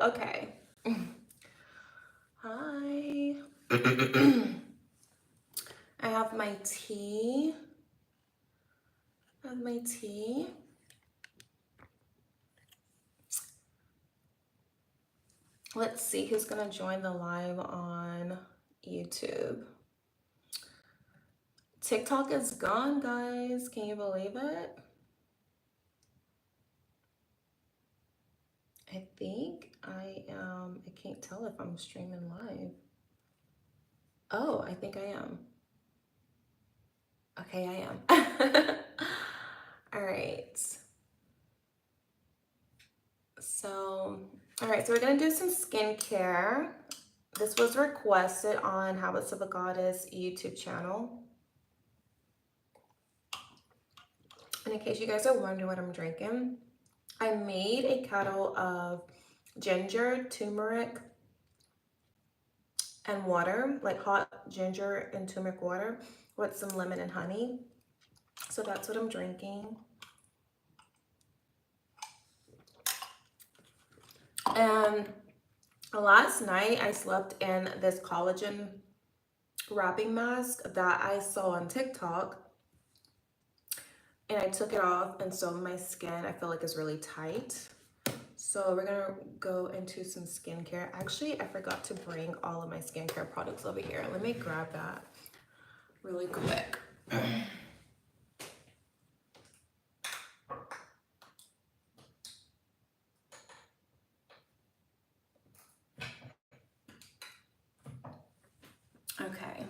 Okay. Hi. I have my tea. I have my tea. Let's see who's gonna join the live on YouTube. TikTok is gone, guys. Can you believe it? I think I am. I can't tell if I'm streaming live. Oh, I think I am. Okay, I am. All right. All right, so we're gonna do some skincare. This was requested on Habits of a Goddess YouTube channel. And in case you guys are wondering what I'm drinking, I made a kettle of ginger, turmeric, and water, like hot ginger and turmeric water with some lemon and honey. So that's what I'm drinking. And last night I slept in this collagen wrapping mask that I saw on TikTok. And I took it off, and so my skin I feel like is really tight. So we're gonna go into some skincare. Actually, I forgot to bring all of my skincare products over here. Let me grab that really quick. Okay.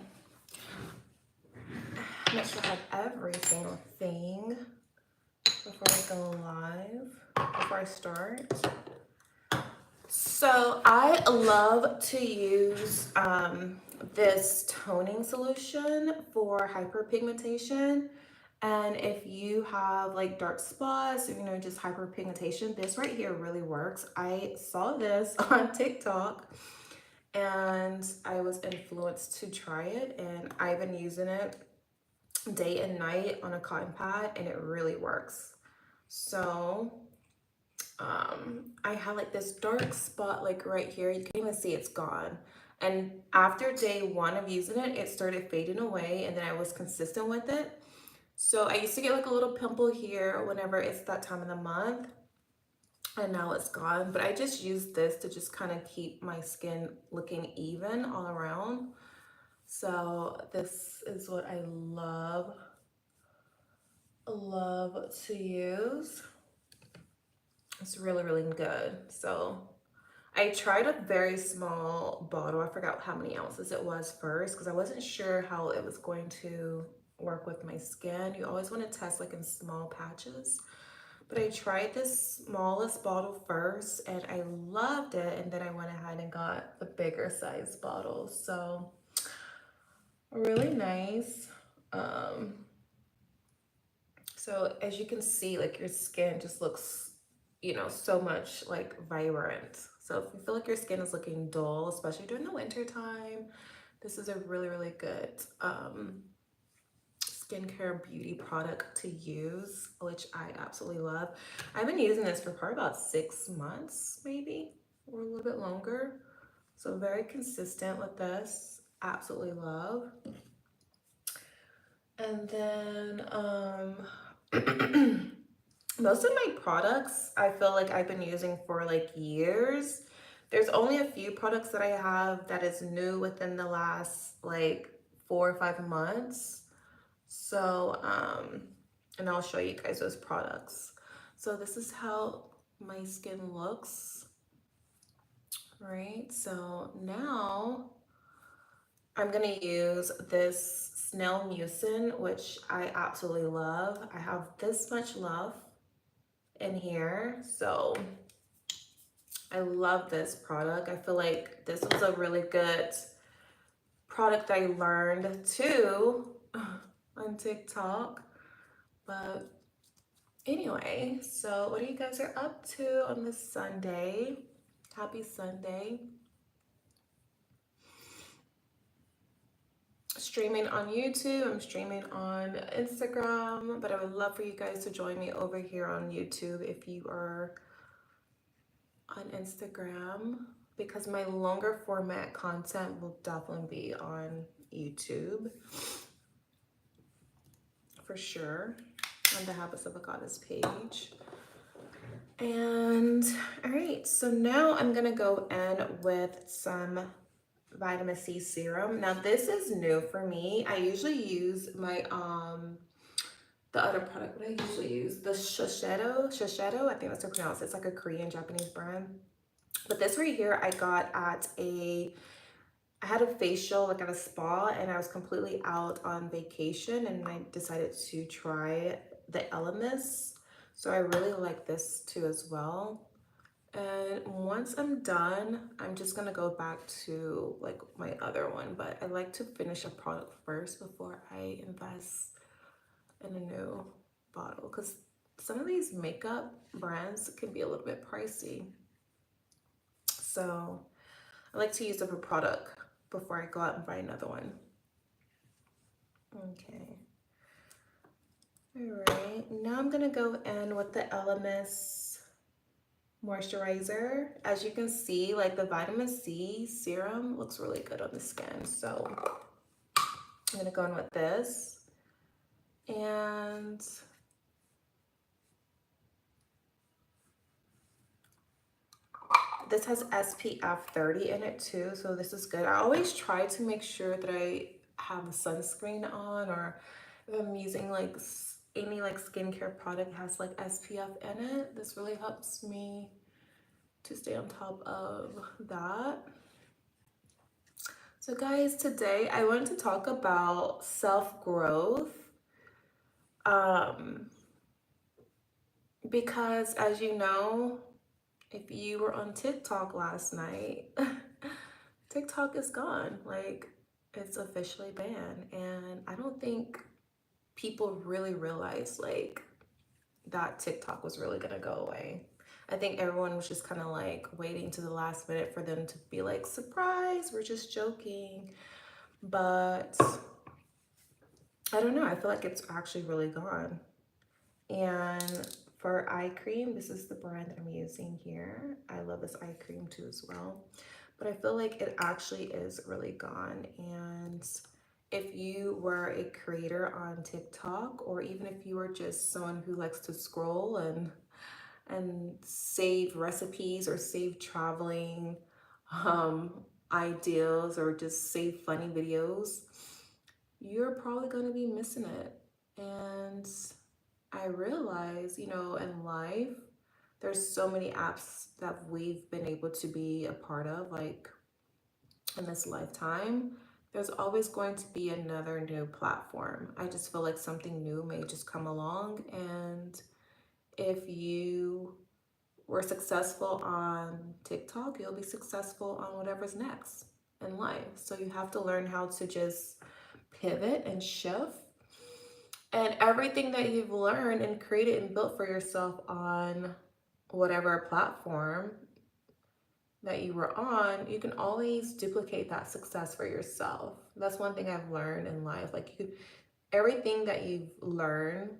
Make sure I have every single thing before I go live, before I start. So I love to use this toning solution for hyperpigmentation. And if you have like dark spots, or, just hyperpigmentation, this right here really works. I saw this on TikTok and I was influenced to try it, and I've been using it day and night on a cotton pad, and it really works. So I had like this dark spot like right here. You can even see it's gone. And after day one of using it, it started fading away, and then I was consistent with it. So I used to get like a little pimple here whenever it's that time of the month, and now it's gone. But I just use this to just kind of keep my skin looking even all around. So this is what I love to use. It's really, really good. So I tried a very small bottle. I forgot how many ounces it was first because I wasn't sure how it was going to work with my skin. You always want to test like in small patches. But I tried this smallest bottle first and I loved it. And then I went ahead and got the bigger size bottle. So really nice. So as you can see, like your skin just looks, so much like vibrant. So if you feel like your skin is looking dull, especially during the winter time, this is a really, really good skincare beauty product to use, which I absolutely love. I've been using this for probably about 6 months, maybe, or a little bit longer. So very consistent with this. Absolutely love. And then most of my products I feel like I've been using for like years. There's only a few products that I have that is new within the last like 4 or 5 months. So and I'll show you guys those products. So this is how my skin looks, right? So now I'm gonna use this Snail Mucin, which I absolutely love. I have this much love in here, so I love this product. I feel like this was a really good product that I learned too on TikTok. But anyway, so what you guys are up to on this Sunday? Happy Sunday. Streaming on YouTube, I'm streaming on Instagram, but I would love for you guys to join me over here on YouTube if you are on Instagram because my longer format content will definitely be on YouTube for sure, on the Habits of a Goddess page. And all right, so now I'm gonna go in with some vitamin C serum. Now this is new for me. I usually use my the other product, what I usually use, the Shiseido, I think that's how to pronounce it. It's like a Korean Japanese brand. But this right here I got at I had a facial like at a spa, and I was completely out on vacation, and I decided to try the Elemis. So I really like this too as well. And once I'm done, I'm just gonna go back to like my other one, but I like to finish a product first before I invest in a new bottle, because some of these makeup brands can be a little bit pricey. So I like to use up a product before I go out and buy another one. Okay. All right, now I'm gonna go in with the Elemis moisturizer. As you can see, like the vitamin C serum looks really good on the skin. So I'm gonna go in with this. And this has SPF 30 in it too, so this is good. I always try to make sure that I have a sunscreen on, or if I'm using like any like skincare product has like SPF in it. This really helps me to stay on top of that. So guys, today I wanted to talk about self-growth. Because as you know, if you were on TikTok last night, TikTok is gone. Like, it's officially banned. And I don't think people really realized like that TikTok was really gonna go away. I think everyone was just kind of like waiting to the last minute for them to be like, surprise, we're just joking. But I don't know, I feel like it's actually really gone. And for eye cream, this is the brand that I'm using here. I love this eye cream too as well. But I feel like it actually is really gone. And if you were a creator on TikTok, or even if you were just someone who likes to scroll and save recipes or save traveling ideas, or just save funny videos, you're probably going to be missing it. And I realize, you know, in life, there's so many apps that we've been able to be a part of, like in this lifetime. There's always going to be another new platform. I just feel like something new may just come along. And if you were successful on TikTok, you'll be successful on whatever's next in life. So you have to learn how to just pivot and shift, and everything that you've learned and created and built for yourself on whatever platform that you were on, you can always duplicate that success for yourself. That's one thing I've learned in life. Like, everything that you've learned,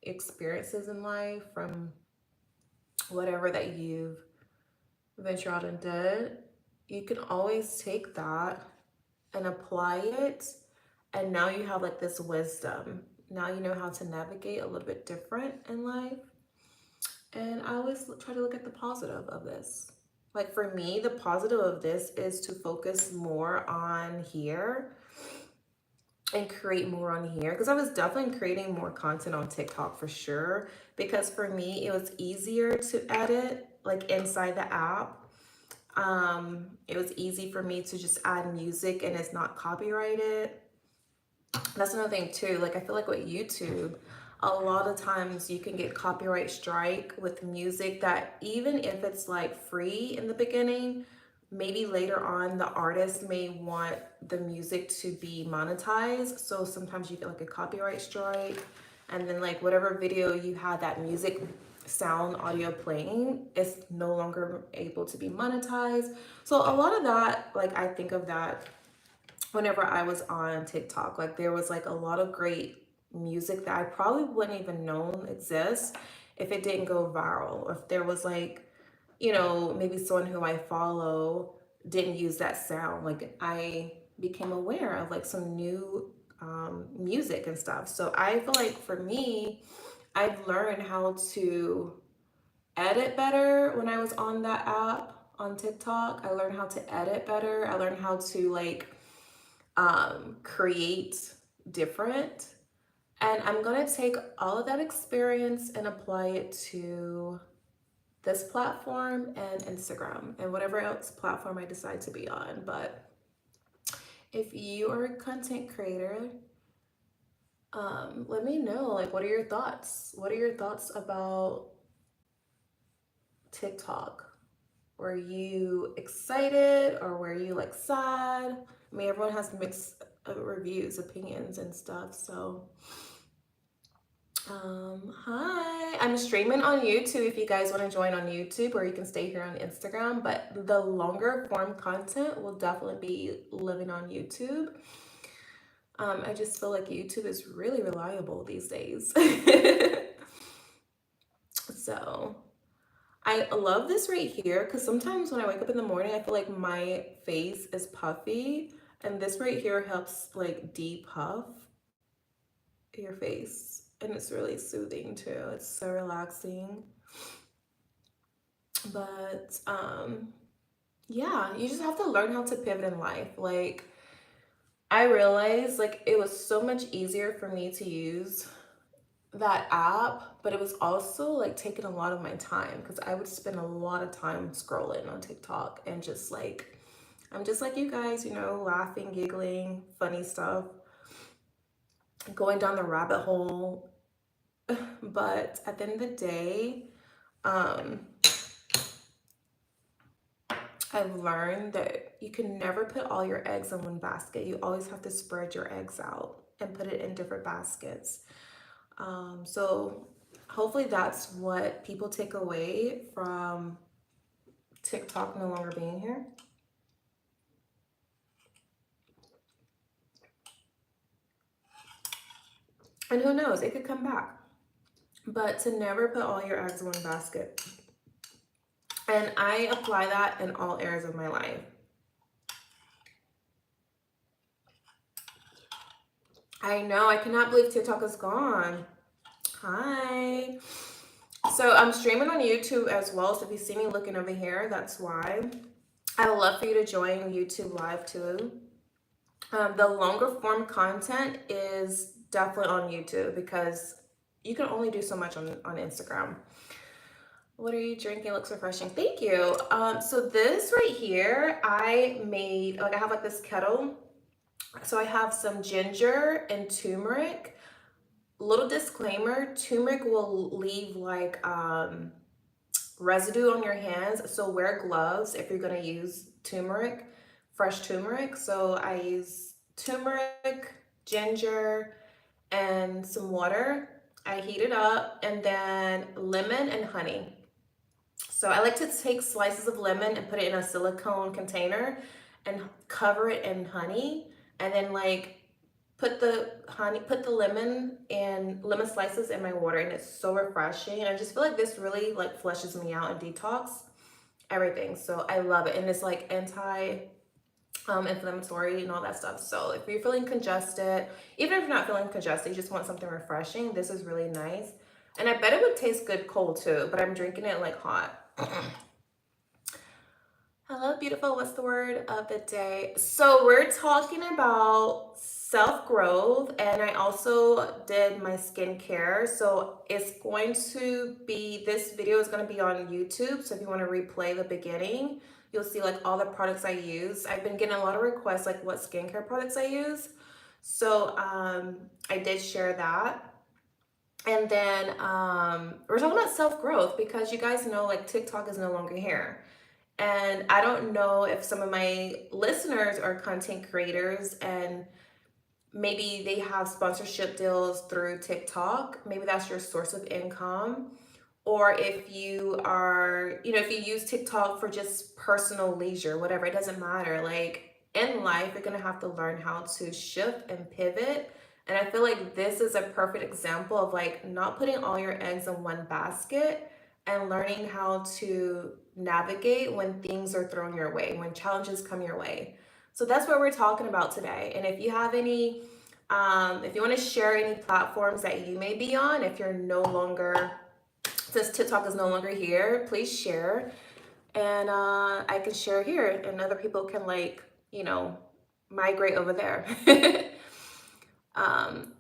experiences in life, from whatever that you've ventured out and did, you can always take that and apply it. And now you have like this wisdom. Now you know how to navigate a little bit different in life. And I always try to look at the positive of this. Like, for me, the positive of this is to focus more on here and create more on here, because I was definitely creating more content on TikTok for sure, because for me it was easier to edit like inside the app. It was easy for me to just add music and it's not copyrighted. That's another thing too. Like, I feel like with YouTube, a lot of times you can get copyright strike with music that, even if it's like free in the beginning, maybe later on the artist may want the music to be monetized. So sometimes you get like a copyright strike, and then like whatever video you had that music sound audio playing is no longer able to be monetized. So a lot of that, like, I think of that whenever I was on TikTok. Like, there was like a lot of great music that I probably wouldn't even known exists if it didn't go viral, or if there was like, maybe someone who I follow didn't use that sound. Like I became aware of like some new music and stuff. So I feel like for me, I've learned how to edit better when I was on that app on TikTok. I learned how to edit better. I learned how to like create different. And I'm gonna take all of that experience and apply it to this platform and Instagram and whatever else platform I decide to be on. But if you are a content creator, let me know, like, what are your thoughts? What are your thoughts about TikTok? Were you excited or were you like sad? I mean, everyone has mixed reviews, opinions, and stuff. So, hi. I'm streaming on YouTube if you guys want to join on YouTube, or you can stay here on Instagram. But the longer form content will definitely be living on YouTube. I just feel like YouTube is really reliable these days. So I love this right here because sometimes when I wake up in the morning, I feel like my face is puffy, and this right here helps like depuff your face, and it's really soothing too. It's so relaxing. But yeah, you just have to learn how to pivot in life. Like I realized like it was so much easier for me to use that app, but it was also like taking a lot of my time because I would spend a lot of time scrolling on TikTok and just like, I'm just like you guys, laughing, giggling, funny stuff, going down the rabbit hole. But at the end of the day, I've learned that you can never put all your eggs in one basket. You always have to spread your eggs out and put it in different baskets. So hopefully that's what people take away from TikTok no longer being here. And who knows, it could come back. But to never put all your eggs in one basket. And I apply that in all areas of my life. I know, I cannot believe TikTok is gone. Hi. So I'm streaming on YouTube as well. So if you see me looking over here, that's why. I would love for you to join YouTube Live too. The longer form content is definitely on YouTube because you can only do so much on Instagram. What are you drinking? Looks refreshing. Thank you. So this right here, I made, like I have like this kettle. So I have some ginger and turmeric. Little disclaimer, turmeric will leave like residue on your hands. So wear gloves if you're gonna use turmeric, fresh turmeric. So I use turmeric, ginger, and some water. I heat it up, and then lemon and honey. So I like to take slices of lemon and put it in a silicone container and cover it in honey, and then like put the lemon and lemon slices in my water, and it's so refreshing. And I just feel like this really like flushes me out and detox everything. So I love it, and it's like inflammatory and all that stuff. So if you're feeling congested, even if you're not feeling congested, you just want something refreshing, this is really nice. And I bet it would taste good cold too, but I'm drinking it like hot. Hello, beautiful. What's the word of the day? So we're talking about self-growth, and I also did my skincare. So it's going to be, this video is going to be on YouTube. So if you want to replay the beginning, you'll see like all the products I use. I've been getting a lot of requests like what skincare products I use. So I did share that. And then we're talking about self-growth because you guys know like TikTok is no longer here. And I don't know if some of my listeners are content creators and maybe they have sponsorship deals through TikTok. Maybe that's your source of income. Or if you are, if you use TikTok for just personal leisure, whatever, it doesn't matter. Like in life, you're going to have to learn how to shift and pivot. And I feel like this is a perfect example of like not putting all your eggs in one basket and learning how to navigate when things are thrown your way, when challenges come your way. So that's what we're talking about today. And if you have any, if you want to share any platforms that you may be on, if you're no longer, since TikTok is no longer here, please share. And I can share here, and other people can, like, migrate over there.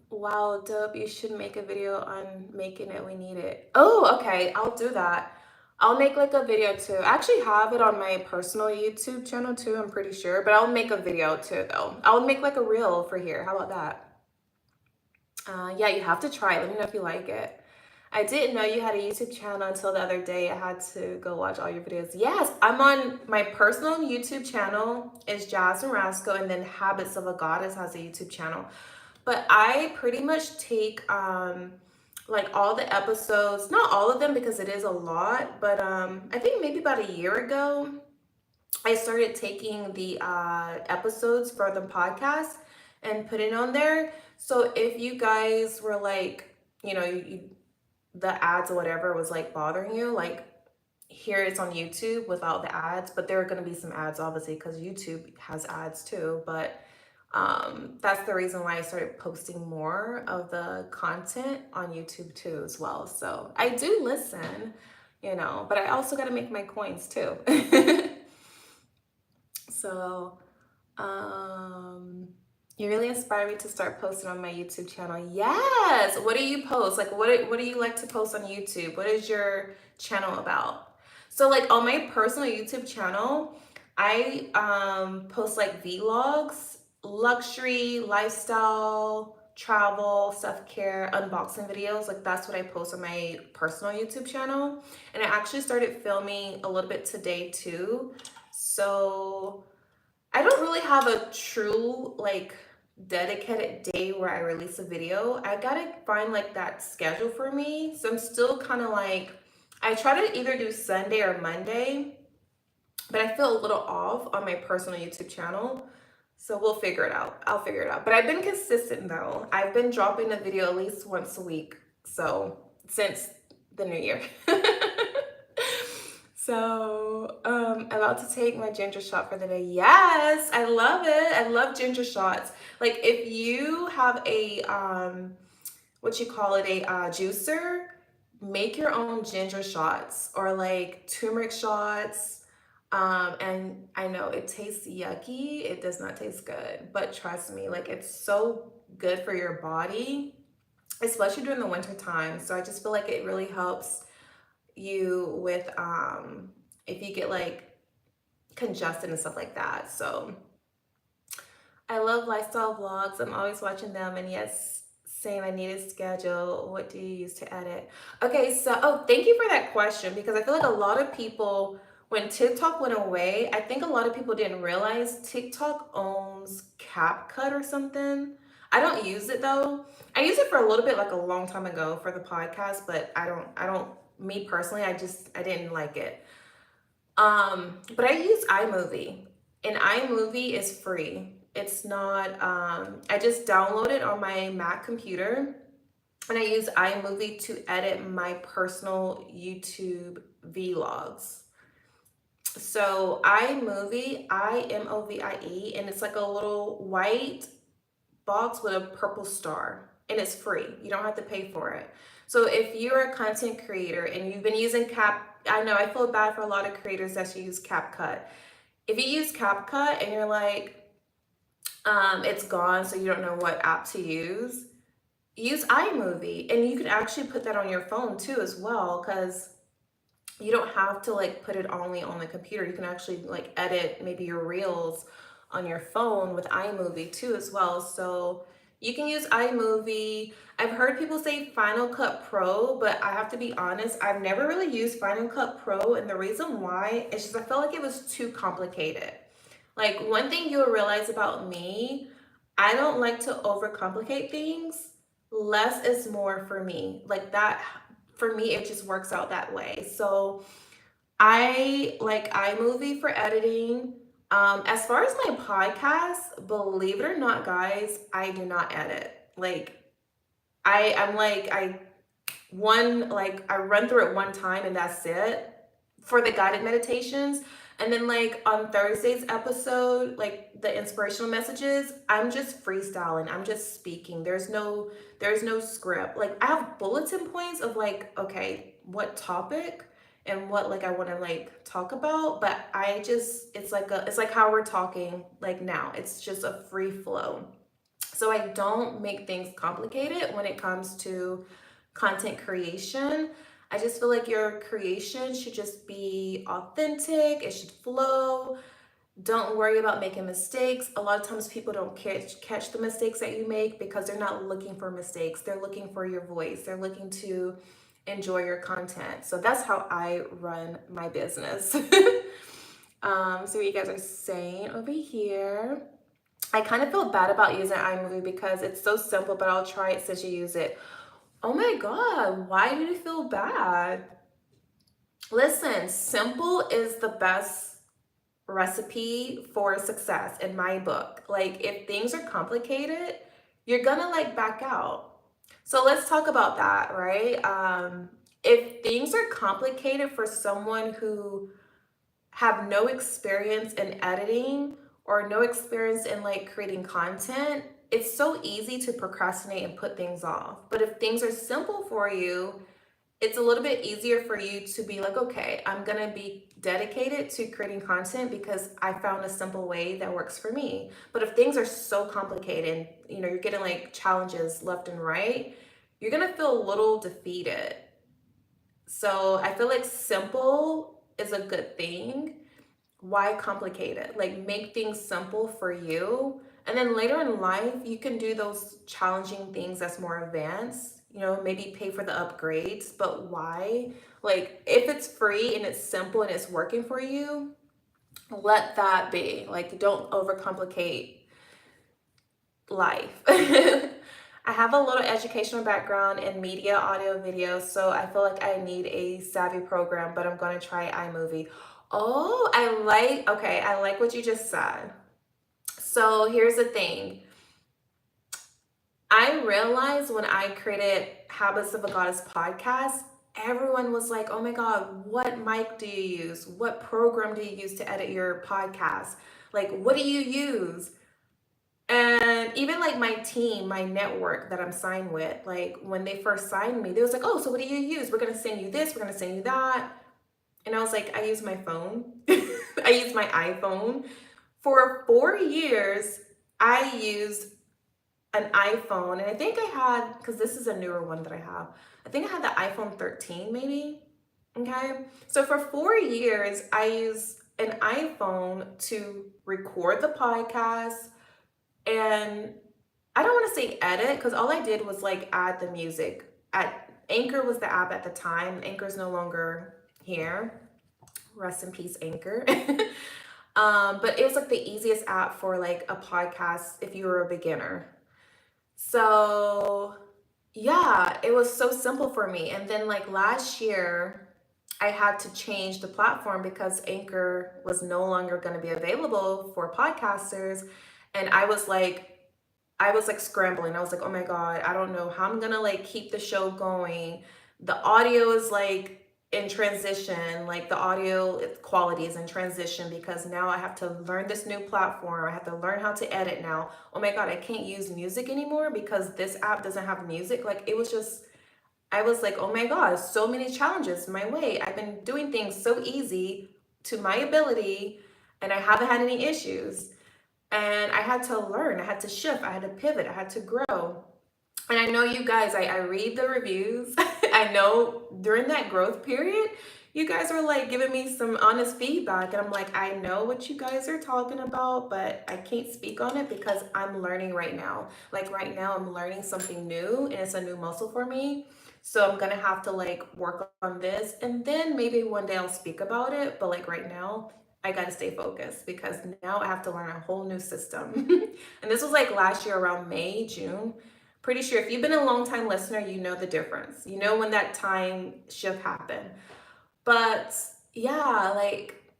Wow, dope. You should make a video on making it. We need it. Oh, okay. I'll do that. I'll make like a video too. I actually have it on my personal YouTube channel too, I'm pretty sure. But I'll make a video too, though. I'll make like a reel for here. How about that? Yeah, you have to try it. Let me know if you like it. I didn't know you had a YouTube channel until the other day. I had to go watch all your videos. Yes, I'm on my personal YouTube channel is Jasmine Rasco, and then Habits of a Goddess has a YouTube channel. But I pretty much take like all the episodes, not all of them because it is a lot, but I think maybe about a year ago, I started taking the episodes for the podcast and putting on there. So if you guys were like, the ads or whatever was like bothering you, like here it's on YouTube without the ads, but there are going to be some ads obviously because YouTube has ads too. But that's the reason why I started posting more of the content on YouTube too as well. So I do listen, but I also got to make my coins too. So you really inspire me to start posting on my YouTube channel. Yes. What do you post? Like what do you like to post on YouTube? What is your channel about? So like on my personal YouTube channel, I post like vlogs, luxury, lifestyle, travel, self-care, unboxing videos. Like that's what I post on my personal YouTube channel. And I actually started filming a little bit today too. So I don't really have a true like dedicated day where I release a video. I gotta find like that schedule for me. So I'm still kind of like, I try to either do Sunday or Monday, but I feel a little off on my personal YouTube channel. So we'll figure it out. I'll figure it out. But I've been consistent though. I've been dropping a video at least once a week. So since the new year. So, about to take my ginger shot for the day. Yes, I love it. I love ginger shots. Like if you have a what you call it, a juicer, make your own ginger shots or like turmeric shots. And I know it tastes yucky. It does not taste good, but trust me, like it's so good for your body, especially during the winter time. So I just feel like it really helps you with if you get like congested and stuff like that. So I love lifestyle vlogs. I'm always watching them, and yes, same, I need a schedule. What do you use to edit? Okay, so thank you for that question, because I feel like a lot of people, when TikTok went away, I think a lot of people didn't realize TikTok owns CapCut or something. I don't use it though. I used it for a little bit like a long time ago for the podcast, but I don't me personally, I didn't like it. But I use iMovie, and iMovie is free. It's not, I just download it on my Mac computer, and I use iMovie to edit my personal YouTube vlogs. So iMovie, IMOVIE, and it's like a little white box with a purple star, and it's free. You don't have to pay for it. So if you're a content creator and you've been using I know I feel bad for a lot of creators that use CapCut. If you use CapCut and you're like, it's gone, so you don't know what app to use iMovie, and you can actually put that on your phone too as well, because you don't have to like put it only on the computer. You can actually like edit maybe your reels on your phone with iMovie too as well. So you can use iMovie. I've heard people say Final Cut Pro, but I have to be honest, I've never really used Final Cut Pro, and the reason why is just I felt like it was too complicated. Like one thing you'll realize about me, I don't like to overcomplicate things. Less is more for me. Like that, for me, it just works out that way. So I like iMovie for editing. As far as my podcast, believe it or not, guys, I do not edit. Like I'm like, I like I run through it one time and that's it for the guided meditations. And then like on Thursday's episode, like the inspirational messages, I'm just freestyling. I'm just speaking. There's no script. Like I have bulletin points of like, okay, what topic and what like I want to like talk about, but it's like how we're talking like now. It's just a free flow. So I don't make things complicated when it comes to content creation. I just feel like your creation should just be authentic, it should flow. Don't worry about making mistakes. A lot of times people don't catch the mistakes that you make because they're not looking for mistakes. They're looking for your voice. They're looking to enjoy your content. So that's how I run my business. So what you guys are saying over here. I kind of feel bad about using iMovie because it's so simple, but I'll try it since you use it. Oh my God, why do you feel bad? Listen, simple is the best recipe for success in my book. Like if things are complicated, you're gonna like back out. So let's talk about that, right? If things are complicated for someone who have no experience in editing or no experience in like creating content, it's so easy to procrastinate and put things off. But if things are simple for you, it's a little bit easier for you to be like, okay, I'm gonna be dedicated to creating content because I found a simple way that works for me. But if things are so complicated and you're getting like challenges left and right, you're gonna feel a little defeated. So I feel like simple is a good thing. Why complicate it? Like make things simple for you. And then later in life, you can do those challenging things that's more advanced, maybe pay for the upgrades, but why? Like if it's free and it's simple and it's working for you, let that be. Like don't overcomplicate life. I have a little educational background in media, audio, video, so I feel like I need a savvy program, but I'm going to try iMovie. Oh, I like what you just said. So here's the thing. I realized when I created Habits of a Goddess podcast, everyone was like, oh my God, what mic do you use? What program do you use to edit your podcast? Like, what do you use? And even like my team, my network that I'm signed with, like when they first signed me, they was like, oh, so what do you use? We're going to send you this, we're going to send you that. And I was like, I use my phone. I use my iPhone. For 4 years, I used an iPhone. And I think I had, because this is a newer one that I have, I think I had the iPhone 13 maybe. Okay. So for 4 years, I used an iPhone to record the podcast. And I don't want to say edit because all I did was like add the music. Anchor was the app at the time. Anchor's no longer here. Rest in peace, Anchor. But it was like the easiest app for like a podcast if you were a beginner. So yeah, it was so simple for me. And then like last year, I had to change the platform because Anchor was no longer going to be available for podcasters. And I was like scrambling. I was like, oh my God, I don't know how I'm gonna like keep the show going. The audio is like in transition, like the audio quality is in transition because now I have to learn this new platform. I have to learn how to edit now. Oh my God, I can't use music anymore because this app doesn't have music. Like it was just, I was like, oh my God, so many challenges my way. I've been doing things so easy to my ability and I haven't had any issues. And I had to learn, I had to shift, I had to pivot, I had to grow. And I know you guys, I read the reviews. I know during that growth period, you guys are like giving me some honest feedback. And I'm like, I know what you guys are talking about, but I can't speak on it because I'm learning right now. Like right now, I'm learning something new and it's a new muscle for me. So I'm gonna have to like work on this and then maybe one day I'll speak about it. But like right now, I gotta stay focused because now I have to learn a whole new system. And this was like last year around May, June. Pretty sure if you've been a long time listener, you know the difference. You know when that time shift happened. But yeah, like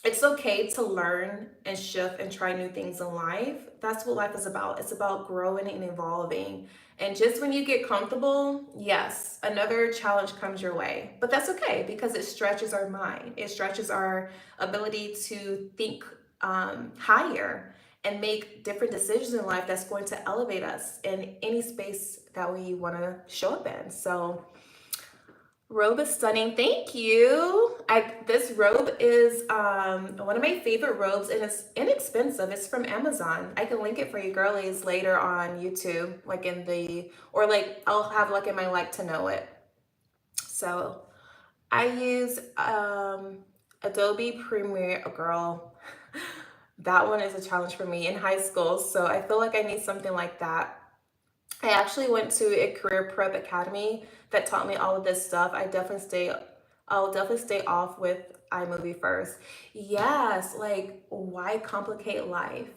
It's okay to learn and shift and try new things in life. That's what life is about. It's about growing and evolving. And just when you get comfortable, yes, another challenge comes your way. But that's okay because it stretches our mind, it stretches our ability to think higher and make different decisions in life that's going to elevate us in any space that we want to show up in. So, robe is stunning. Thank you. This robe is one of my favorite robes and it's inexpensive. It's from Amazon. I can link it for you girlies later on YouTube, like in the or like I'll have like in my like to know it. So I use Adobe Premiere, oh, girl. That one is a challenge for me in high school. So I feel like I need something like that. I actually went to a career prep academy that taught me all of this stuff. I'll definitely stay off with iMovie first. Yes, like why complicate life?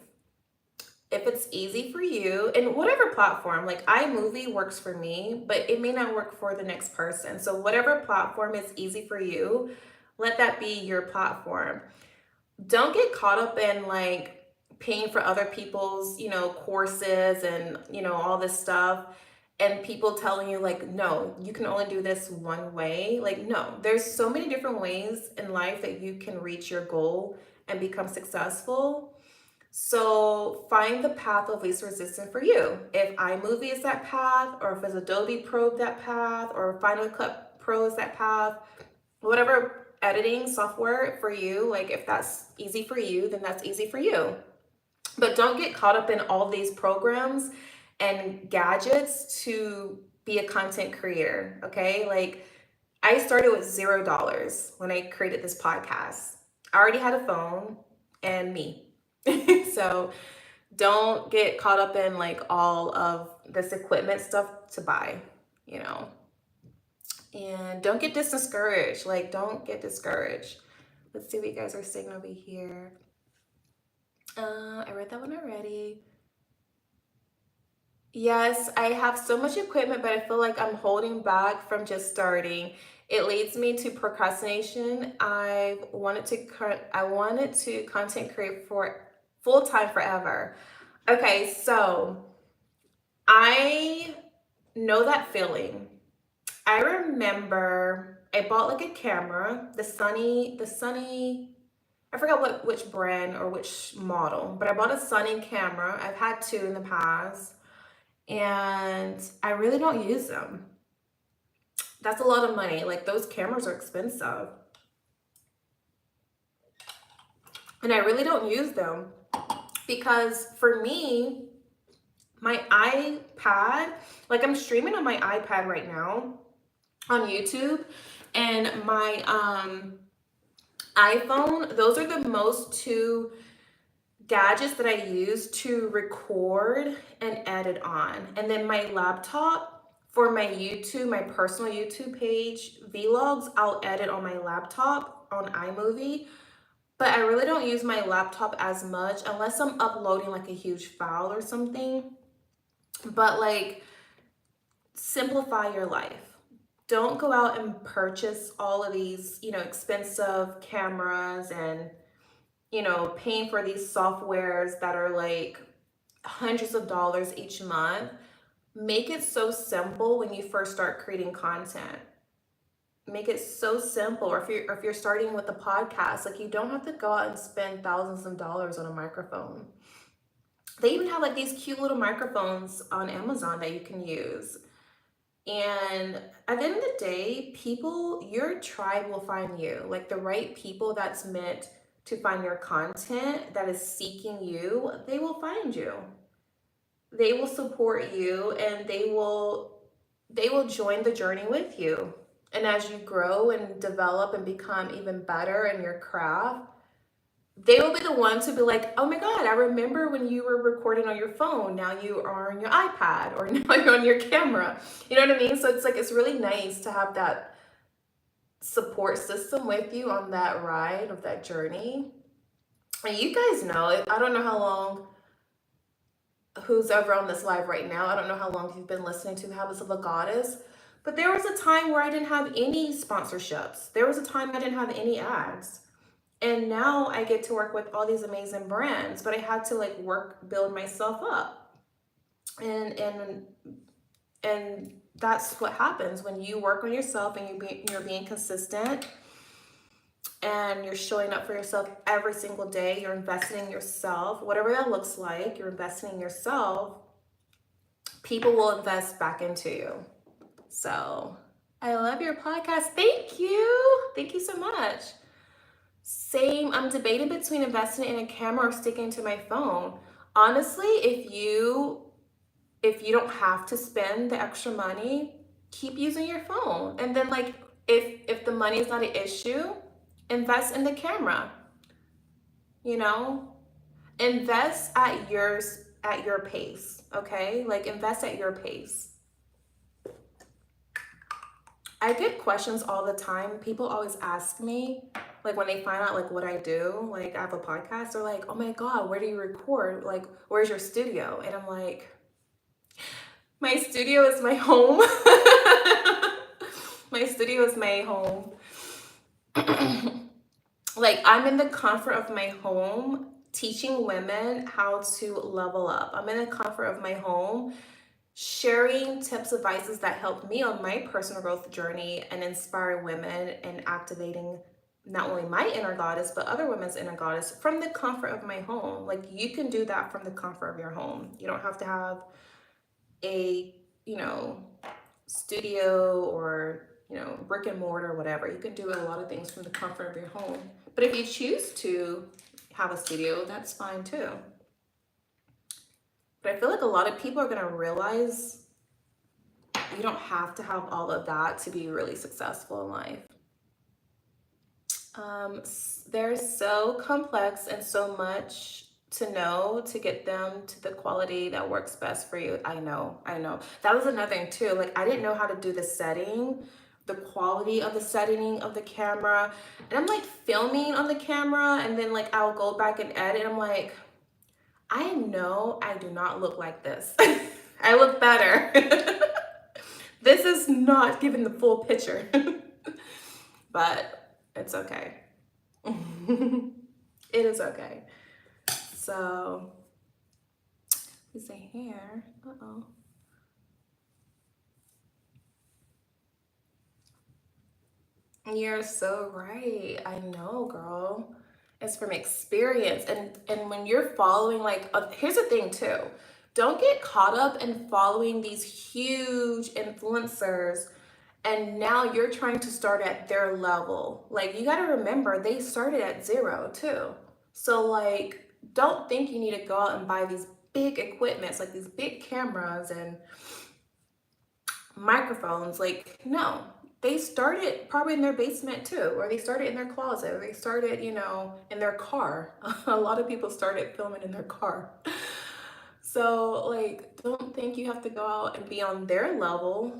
If it's easy for you, and whatever platform, like iMovie works for me, but it may not work for the next person. So whatever platform is easy for you, let that be your platform. Don't get caught up in like paying for other people's, courses and, all this stuff and people telling you like, no, you can only do this one way. Like, no, there's so many different ways in life that you can reach your goal and become successful. So find the path of least resistance for you. If iMovie is that path, or if it's Adobe Pro that path, or Final Cut Pro is that path, whatever editing software for you, like if that's easy for you, then that's easy for you. But don't get caught up in all these programs and gadgets to be a content creator, okay? Like I started with $0 when I created this podcast. I already had a phone and me. So don't get caught up in like all of this equipment stuff to buy, you know. And don't get discouraged. Like, don't get discouraged. Let's see what you guys are saying over here. I read that one already. Yes, I have so much equipment, but I feel like I'm holding back from just starting. It leads me to procrastination. I wanted to content create for full time forever. Okay, so I know that feeling. I remember I bought like a camera, the Sony, I forgot which brand or which model, but I bought a Sony camera. I've had two in the past, and I really don't use them. That's a lot of money. Like those cameras are expensive, and I really don't use them because for me, my iPad, like I'm streaming on my iPad right now on YouTube, and my iPhone, those are the most two gadgets that I use to record and edit on. And then my laptop for my YouTube, my personal YouTube page, vlogs, I'll edit on my laptop on iMovie. But I really don't use my laptop as much unless I'm uploading like a huge file or something. But like, simplify your life. Don't go out and purchase all of these, expensive cameras and, paying for these softwares that are like hundreds of dollars each month. Make it so simple when you first start creating content. Make it so simple. Or if you're starting with a podcast, like you don't have to go out and spend thousands of dollars on a microphone. They even have like these cute little microphones on Amazon that you can use. And at the end of the day, your tribe will find you. Like the right people that's meant to find your content, that is seeking you, they will find you. They will support you and they will join the journey with you. And as you grow and develop and become even better in your craft, they will be the ones who be like, oh my God, I remember when you were recording on your phone. Now you are on your iPad or now you're on your camera. You know what I mean? So it's like, it's really nice to have that support system with you on that ride of that journey. And you guys know, I don't know how long, who's ever on this live right now, I don't know how long you've been listening to Habits of a Goddess, but there was a time where I didn't have any sponsorships. There was a time I didn't have any ads. And now I get to work with all these amazing brands, but I had to like build myself up. And that's what happens when you work on yourself and you're being consistent and you're showing up for yourself every single day. You're investing in yourself, whatever that looks like. You're investing in yourself. People will invest back into you. So I love your podcast. Thank you. Thank you so much. Same. I'm debating between investing in a camera or sticking to my phone. Honestly, if you don't have to spend the extra money, keep using your phone. And then like if the money is not an issue, invest in the camera. You know? Invest at your pace, okay? Like invest at your pace. I get questions all the time. People always ask me, like when they find out like what I do, like I have a podcast, they're like, "Oh my God, where do you record? Like, where's your studio?" And I'm like, my studio is my home. My studio is my home. Like I'm in the comfort of my home teaching women how to level up. I'm in the comfort of my home sharing tips, advices that helped me on my personal growth journey and inspire women and activating not only my inner goddess, but other women's inner goddess from the comfort of my home. Like you can do that from the comfort of your home. You don't have to have a, studio or, brick and mortar or whatever. You can do a lot of things from the comfort of your home. But if you choose to have a studio, that's fine too. But I feel like a lot of people are going to realize you don't have to have all of that to be really successful in life. They're so complex and so much to know to get them to the quality that works best for you. I know. That was another thing too. Like I didn't know how to do the setting, the quality of the setting of the camera. And I'm like filming on the camera and then like I'll go back and edit. I'm like, I know I do not look like this. I look better. This is not giving the full picture. But it's okay. It is okay. So, we say here. Uh-oh. You're so right. I know, girl. It's from experience. And when you're following, like, here's the thing, too. Don't get caught up in following these huge influencers and now you're trying to start at their level. Like, you got to remember, they started at zero, too. So, like, don't think you need to go out and buy these big equipments, like these big cameras and microphones. Like, no. They started probably in their basement too, or they started in their closet, or they started, in their car. A lot of people started filming in their car. So, like, don't think you have to go out and be on their level,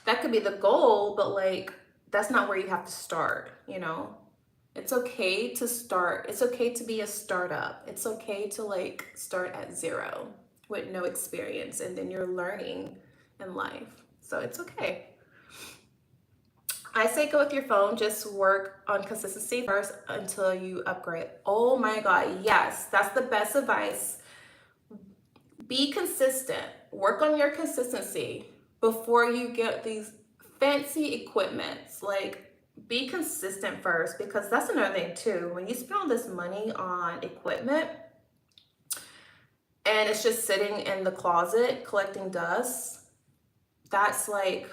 That could be the goal, but like, that's not where you have to start, It's okay to start. It's okay to be a startup. It's okay to like start at zero with no experience and then you're learning in life. So it's okay. I say go with your phone, just work on consistency first until you upgrade. Oh my God, yes, that's the best advice. Be consistent. Work on your consistency before you get these fancy equipments. Like, be consistent first, because that's another thing too. When you spend all this money on equipment and it's just sitting in the closet collecting dust, that's like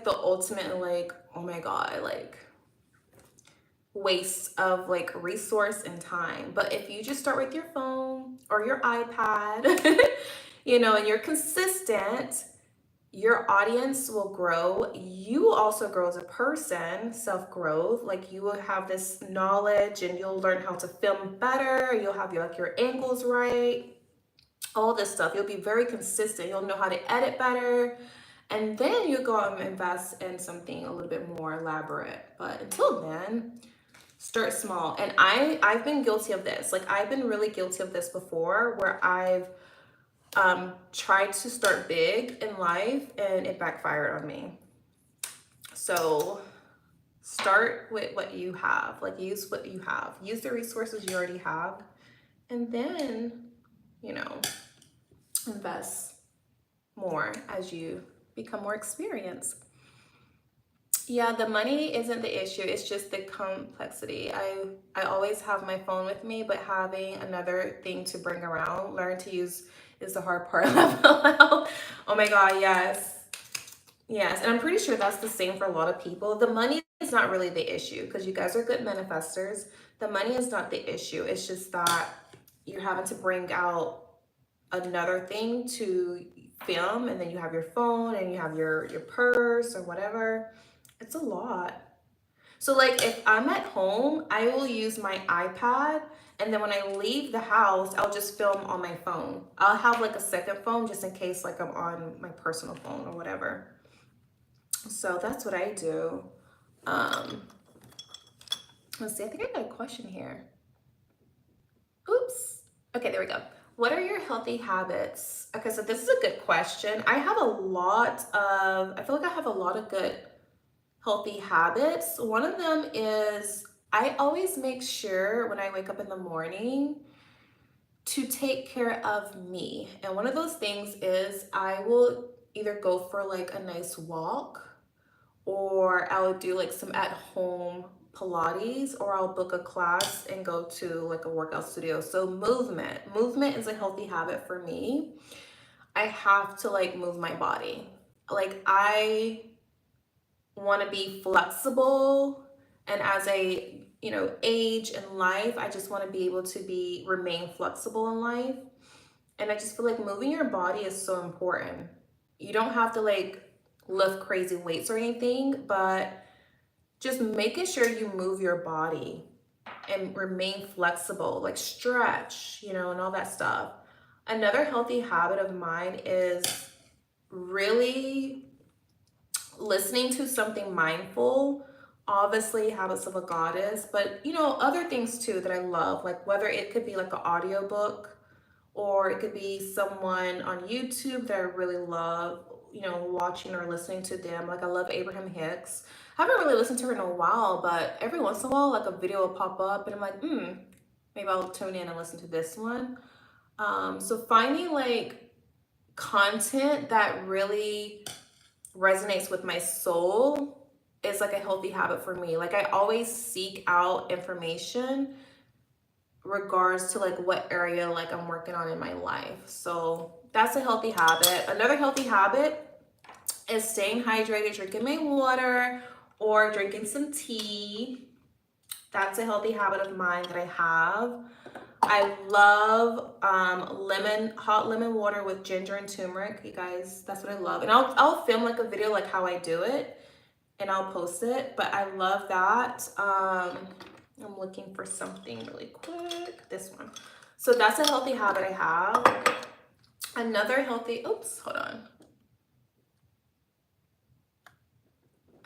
the ultimate, like, oh my God, like waste of like resource and time. But if you just start with your phone or your iPad, and you're consistent, your audience will grow. You will also grow as a person, self-growth. Like you will have this knowledge and you'll learn how to film better. You'll have your angles right, all this stuff. You'll be very consistent. You'll know how to edit better. And then you go out and invest in something a little bit more elaborate. But until then, start small. And I've been guilty of this. Like I've been really guilty of this before, where I've tried to start big in life and it backfired on me. So start with what you have, like use what you have, use the resources you already have, and then, you know, invest more as you become more experienced. Yeah, the money isn't the issue. It's just the complexity. I always have my phone with me, but having another thing to bring around, learn to use is the hard part. Oh my God, yes. Yes, and I'm pretty sure that's the same for a lot of people. The money is not really the issue because you guys are good manifestors. The money is not the issue. It's just that you're having to bring out another thing to film, and then you have your phone and you have your purse or whatever. It's a lot. So like if I'm at home, I will use my iPad, and then when I leave the house, I'll just film on my phone. I'll have like a second phone just in case like I'm on my personal phone or whatever. So that's what I do. Um, let's see, I think I got a question here. Oops. Okay, there we go. What are your healthy habits? Okay, so this is a good question. I feel like I have a lot of good healthy habits. One of them is I always make sure when I wake up in the morning to take care of me. And one of those things is I will either go for like a nice walk, or I'll do like some at home Pilates, or I'll book a class and go to like a workout studio. So movement is a healthy habit for me. I have to like move my body. Like I want to be flexible, and as a, you know, age in life, I just want to be able to be remain flexible in life. And I just feel like moving your body is so important. You don't have to like lift crazy weights or anything, but just making sure you move your body and remain flexible, like stretch, you know, and all that stuff. Another healthy habit of mine is really listening to something mindful. Obviously, Habits of a Goddess, but you know, other things too that I love, like whether it could be like an audiobook, or it could be someone on YouTube that I really love, you know, watching or listening to them. Like I love Abraham Hicks. I haven't really listened to her in a while, but every once in a while, like a video will pop up and I'm like, maybe I'll tune in and listen to this one. So finding like content that really resonates with my soul is like a healthy habit for me. Like I always seek out information regards to like what area like I'm working on in my life. So that's a healthy habit. Another healthy habit is staying hydrated, drinking my water, or drinking some tea. That's a healthy habit of mine that I have. I love hot lemon water with ginger and turmeric. You guys, that's what I love. And I'll film like a video like how I do it, and I'll post it. But I love that. I'm looking for something really quick. This one. So that's a healthy habit I have. Another healthy, oops, hold on.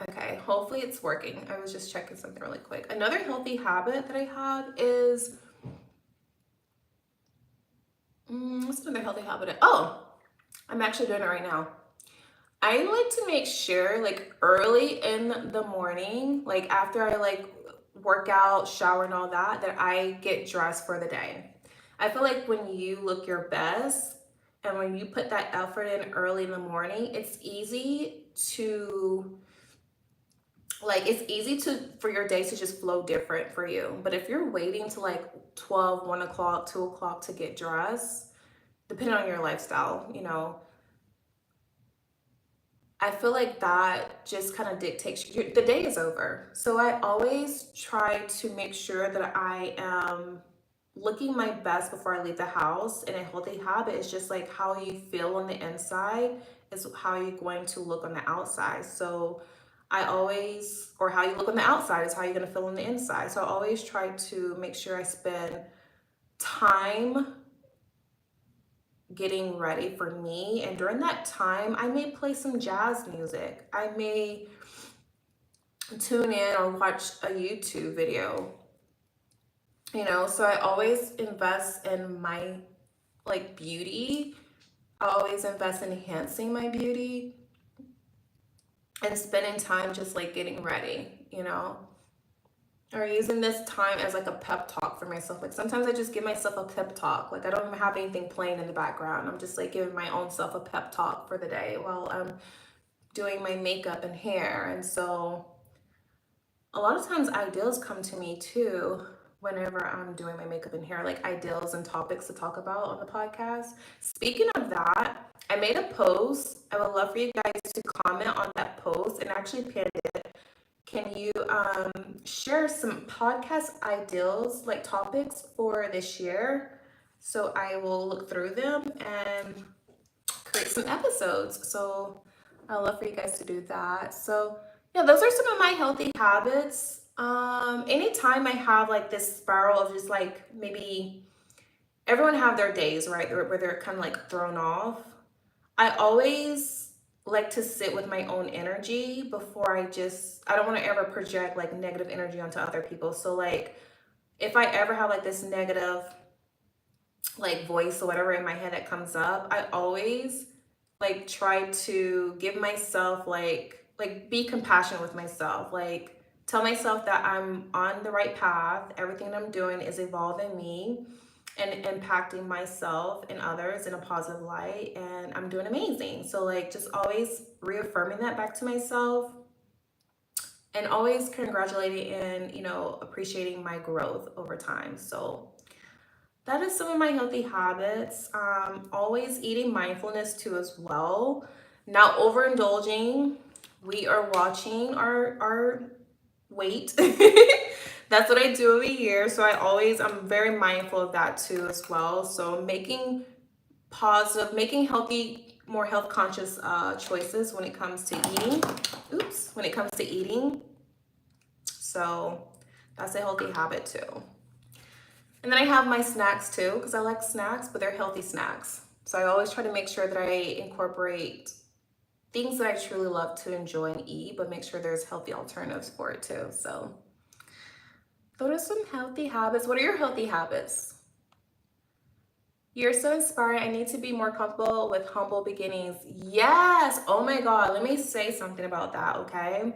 Okay, hopefully it's working. I was just checking something really quick. Another healthy habit that I have is, what's another healthy habit? Oh, I'm actually doing it right now. I like to make sure like early in the morning, like after I like work out, shower and all that, that I get dressed for the day. I feel like when you look your best and when you put that effort in early in the morning, it's easy to for your day to just flow different for you. But if you're waiting to like 12, 1 o'clock, 2 o'clock to get dressed, depending on your lifestyle, you know, I feel like that just kind of dictates the day is over. So I always try to make sure that I am looking my best before I leave the house. And a healthy habit is just like how you feel on the inside is how you're going to look on the outside. So or how you look on the outside is how you're going to feel on the inside. So I always try to make sure I spend time getting ready for me, and during that time I may play some jazz music, I may tune in or watch a YouTube video, you know. So I always invest in my like beauty. I always invest in enhancing my beauty. and spending time just like getting ready, you know, or using this time as like a pep talk for myself. Like sometimes I just give myself a pep talk. Like I don't even have anything playing in the background. I'm just like giving my own self a pep talk for the day while I'm doing my makeup and hair. And so a lot of times ideals come to me too whenever I'm doing my makeup and hair, like ideals and topics to talk about on the podcast. Speaking of that, I made a post. I would love for you guys to comment on that post and actually pin it. Can you share some podcast ideals, like topics for this year? So I will look through them and create some episodes. So I'd love for you guys to do that. So yeah, those are some of my healthy habits. Anytime I have like this spiral of just like maybe everyone have their days, right? Where they're kind of like thrown off. I always like to sit with my own energy before I don't want to ever project like negative energy onto other people. So like if I ever have like this negative like voice or whatever in my head that comes up, I always like try to give myself like be compassionate with myself. Like tell myself that I'm on the right path. Everything I'm doing is evolving me and impacting myself and others in a positive light, and I'm doing amazing. So like just always reaffirming that back to myself and always congratulating and appreciating my growth over time. So that is some of my healthy habits. Always eating mindfulness too as well. Not overindulging. We are watching our weight. That's what I do every year. So I'm very mindful of that too as well. So making making healthy, more health conscious choices when it comes to eating. When it comes to eating. So that's a healthy habit too. And then I have my snacks too, because I like snacks, but they're healthy snacks. So I always try to make sure that I incorporate things that I truly love to enjoy and eat, but make sure there's healthy alternatives for it too. So those are some healthy habits. What are your healthy habits? You're so inspiring. I need to be more comfortable with humble beginnings. Yes. Oh my God. Let me say something about that, okay?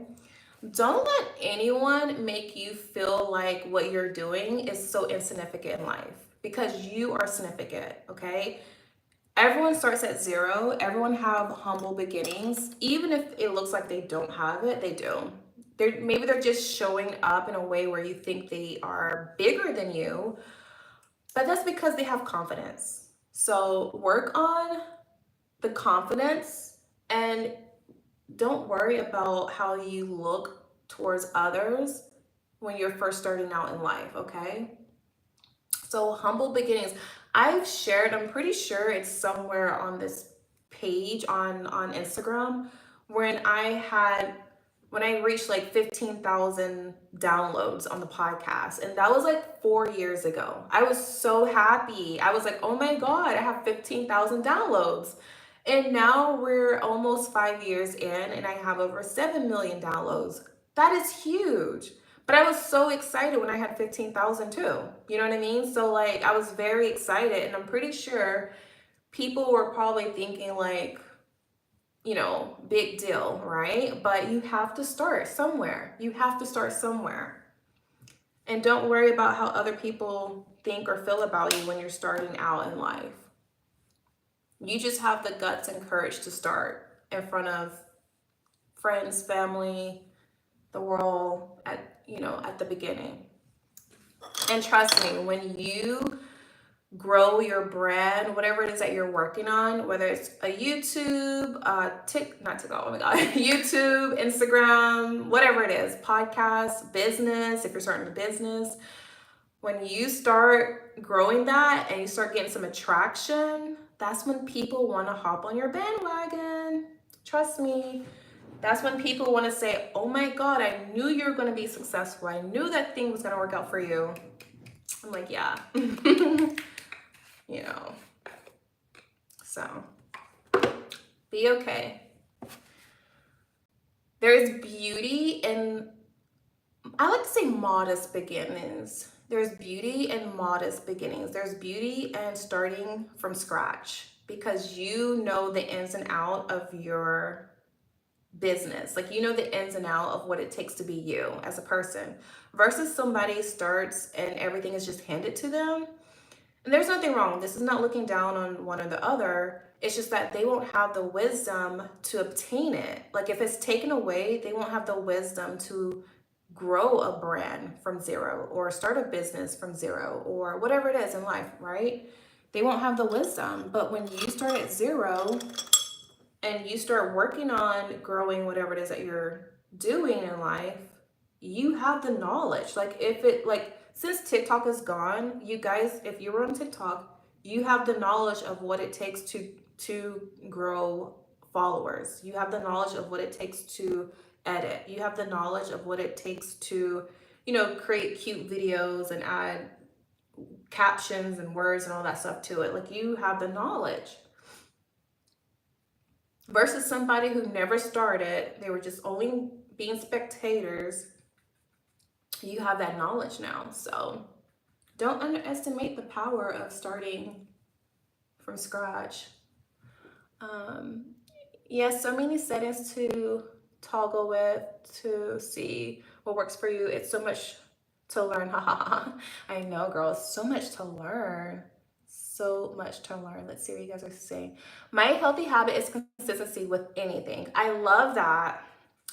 Don't let anyone make you feel like what you're doing is so insignificant in life, because you are significant, okay? Everyone starts at zero. Everyone have humble beginnings. Even if it looks like they don't have it, they do. Maybe they're just showing up in a way where you think they are bigger than you, but that's because they have confidence. So work on the confidence and don't worry about how you look towards others when you're first starting out in life, okay? So humble beginnings. I'm pretty sure it's somewhere on this page on Instagram when I reached like 15,000 downloads on the podcast, and that was like 4 years ago. I was so happy. I was like, "Oh my God, I have 15,000 downloads." And now we're almost 5 years in and I have over 7 million downloads. That is huge. But I was so excited when I had 15,000 too. You know what I mean? So like I was very excited, and I'm pretty sure people were probably thinking like, big deal, right? But you have to start somewhere. You have to start somewhere. And don't worry about how other people think or feel about you when you're starting out in life. You just have the guts and courage to start in front of friends, family, the world at the beginning. And trust me, when you grow your brand, whatever it is that you're working on, whether it's a YouTube, not TikTok, oh my God, YouTube, Instagram, whatever it is, podcast, business, if you're starting a business, when you start growing that and you start getting some attraction, that's when people want to hop on your bandwagon. Trust me. That's when people want to say, "Oh my God, I knew you were going to be successful. I knew that thing was going to work out for you." I'm like, yeah. So be okay. There's beauty in, I like to say, modest beginnings. There's beauty in modest beginnings. There's beauty in starting from scratch, because you know the ins and out of your business. Like, you know the ins and out of what it takes to be you as a person, versus somebody starts and everything is just handed to them. And there's nothing wrong. This is not looking down on one or the other. It's just that they won't have the wisdom to obtain it. Like, if it's taken away, they won't have the wisdom to grow a brand from zero or start a business from zero or whatever it is in life, right? They won't have the wisdom. But when you start at zero and you start working on growing whatever it is that you're doing in life, you have the knowledge. Like, since TikTok is gone, you guys, if you were on TikTok, you have the knowledge of what it takes to grow followers. You have the knowledge of what it takes to edit. You have the knowledge of what it takes to, create cute videos and add captions and words and all that stuff to it. Like, you have the knowledge. Versus somebody who never started, they were just only being spectators. You have that knowledge now. So don't underestimate the power of starting from scratch. Yes, so many settings to toggle with to see what works for you. It's so much to learn. I know, girls, so much to learn. So much to learn. Let's see what you guys are saying. My healthy habit is consistency with anything. I love that.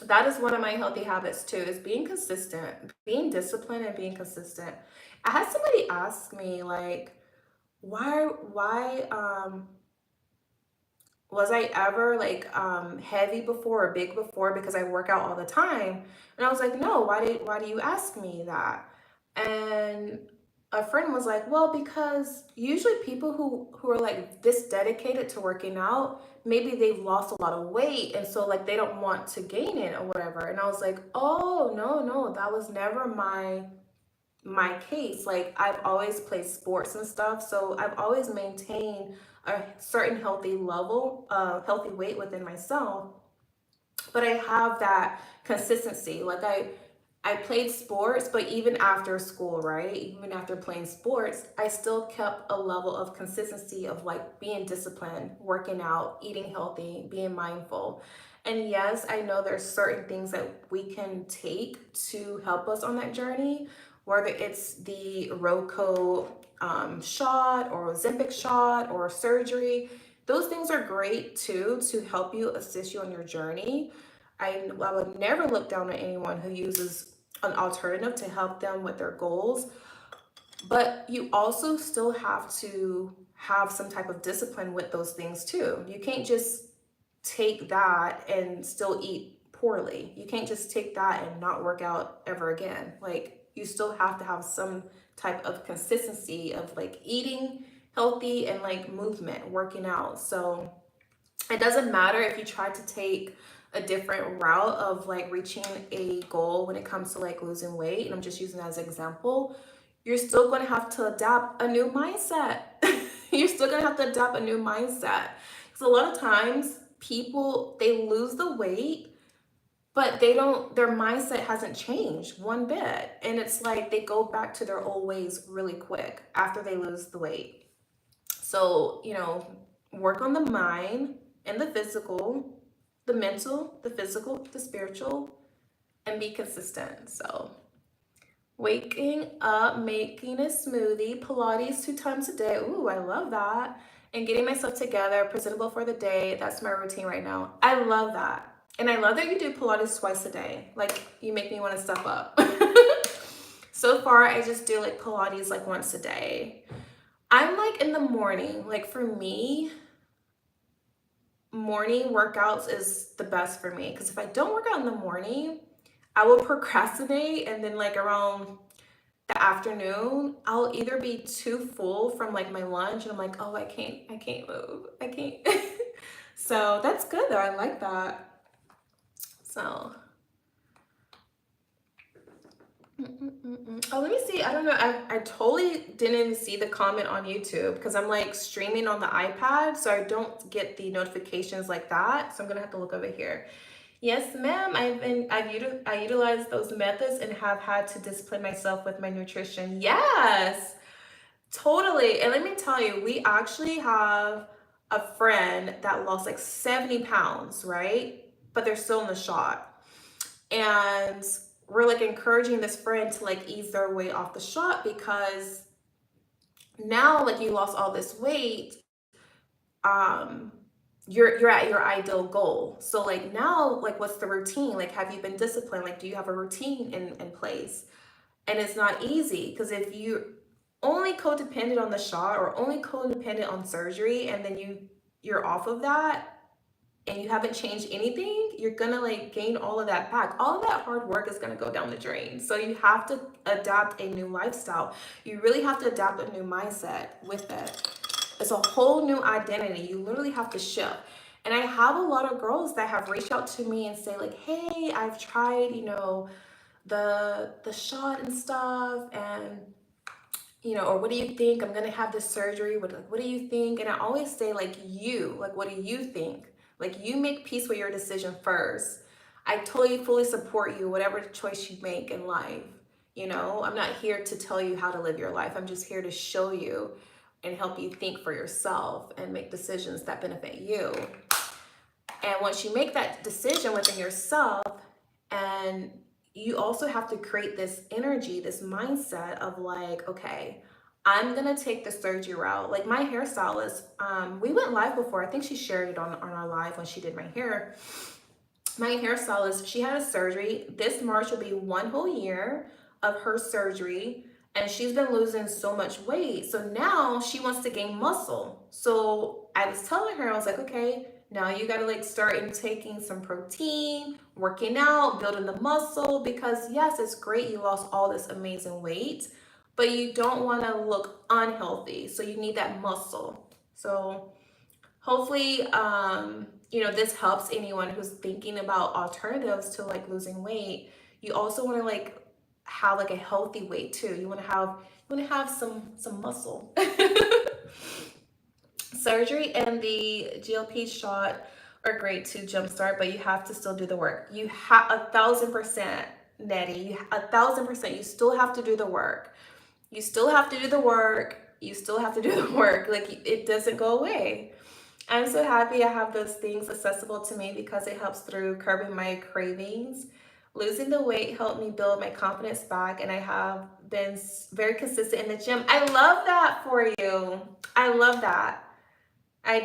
That is one of my healthy habits too, is being consistent, being disciplined and being consistent. I had somebody ask me, like, why was I ever like heavy before or big before, because I work out all the time? And I was like, no, why do you ask me that? And a friend was like, well, because usually people who are like this dedicated to working out, maybe they've lost a lot of weight and so like they don't want to gain it or whatever. And I was like, oh, no, that was never my case. Like, I've always played sports and stuff, so I've always maintained a certain healthy level, healthy weight within myself. But I have that consistency. Like, I played sports, but even after school, right? Even after playing sports, I still kept a level of consistency of like being disciplined, working out, eating healthy, being mindful. And yes, I know there's certain things that we can take to help us on that journey, whether it's the Roco shot or Ozempic shot or surgery. Those things are great too to help you, assist you on your journey. I would never look down on anyone who uses an alternative to help them with their goals, but you also still have to have some type of discipline with those things too. You can't just take that and still eat poorly. You can't just take that and not work out ever again. Like, you still have to have some type of consistency of like eating healthy and like movement, working out. So it doesn't matter if you try to take a different route of like reaching a goal when it comes to like losing weight, and I'm just using that as an example. You're still going to have to adapt a new mindset. You're still going to have to adapt a new mindset, because a lot of times people, they lose the weight, but their mindset hasn't changed one bit, and it's like they go back to their old ways really quick after they lose the weight. So, work on the mind and the physical, the mental, the physical, the spiritual, and be consistent. So, waking up, making a smoothie, Pilates 2 times a day. Ooh, I love that. And getting myself together, presentable for the day. That's my routine right now. I love that. And I love that you do Pilates twice a day. Like, you make me want to step up. So far, I just do like Pilates like once a day. I'm like in the morning, like for me, morning workouts is the best for me, because if I don't work out in the morning, I will procrastinate, and then like around the afternoon, I'll either be too full from like my lunch and I'm like, oh, I can't move. I can't. So that's good though. I like that. So oh, let me see. I don't know. I totally didn't see the comment on YouTube because I'm like streaming on the iPad, so I don't get the notifications like that. So I'm gonna have to look over here. Yes, ma'am. I utilized those methods and have had to discipline myself with my nutrition. Yes, totally. And let me tell you, we actually have a friend that lost like 70 pounds, right? but they're still in the shot. And we're like encouraging this friend to like ease their weight off the shot, because now like you lost all this weight, um you're at your ideal goal. So like now, like what's the routine? Like have you been disciplined? Like do you have a routine in place? And it's not easy, because if you only codependent on the shot or only codependent on surgery, and then you're off of that and you haven't changed anything, you're gonna like gain all of that back. All of that hard work is gonna go down the drain. So you have to adapt a new lifestyle. You really have to adapt a new mindset with it. It's a whole new identity. You literally have to shift. And I have a lot of girls that have reached out to me and say like, hey, I've tried, the shot and stuff, and or what do you think? I'm gonna have this surgery. What do you think? And I always say like, what do you think? Like, you make peace with your decision first. I totally fully support you, whatever choice you make in life. I'm not here to tell you how to live your life. I'm just here to show you and help you think for yourself and make decisions that benefit you. And once you make that decision within yourself, and you also have to create this energy, this mindset of like, okay, I'm gonna take the surgery route. Like my hairstylist, we went live before. I think she shared it on our live when she did my hair. My hairstylist, she had a surgery. This March will be 1 whole year of her surgery, and she's been losing so much weight. So now she wants to gain muscle. So I was telling her, I was like, okay, now you got to like start intaking some protein, working out, building the muscle, because yes, it's great you lost all this amazing weight, but you don't want to look unhealthy. So you need that muscle. So hopefully, this helps anyone who's thinking about alternatives to like losing weight. You also want to like have like a healthy weight too. You want to have some muscle. Surgery and the GLP shot are great to jumpstart, but you have to still do the work. You have 1,000%, Nettie. You 1,000%. You still have to do the work. You still have to do the work. You still have to do the work. Like it doesn't go away. I'm so happy I have those things accessible to me, because it helps through curbing my cravings. Losing the weight helped me build my confidence back, and I have been very consistent in the gym. I love that for you. I love that. I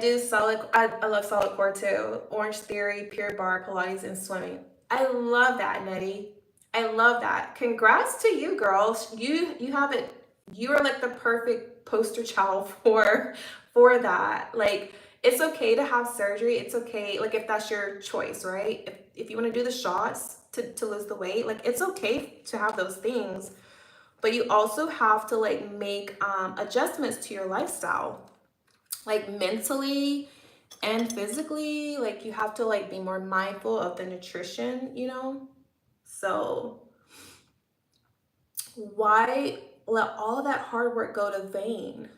love solid core too. Orange Theory, Pure Barre, Pilates, and swimming. I love that, Nettie. I love that. Congrats to you, girls. You have it. You are like the perfect poster child for that. Like, it's okay to have surgery. It's okay, like if that's your choice, right? If you want to do the shots to lose the weight, like it's okay to have those things. But you also have to like make adjustments to your lifestyle, like mentally and physically. Like you have to like be more mindful of the nutrition, So why let all that hard work go to vain?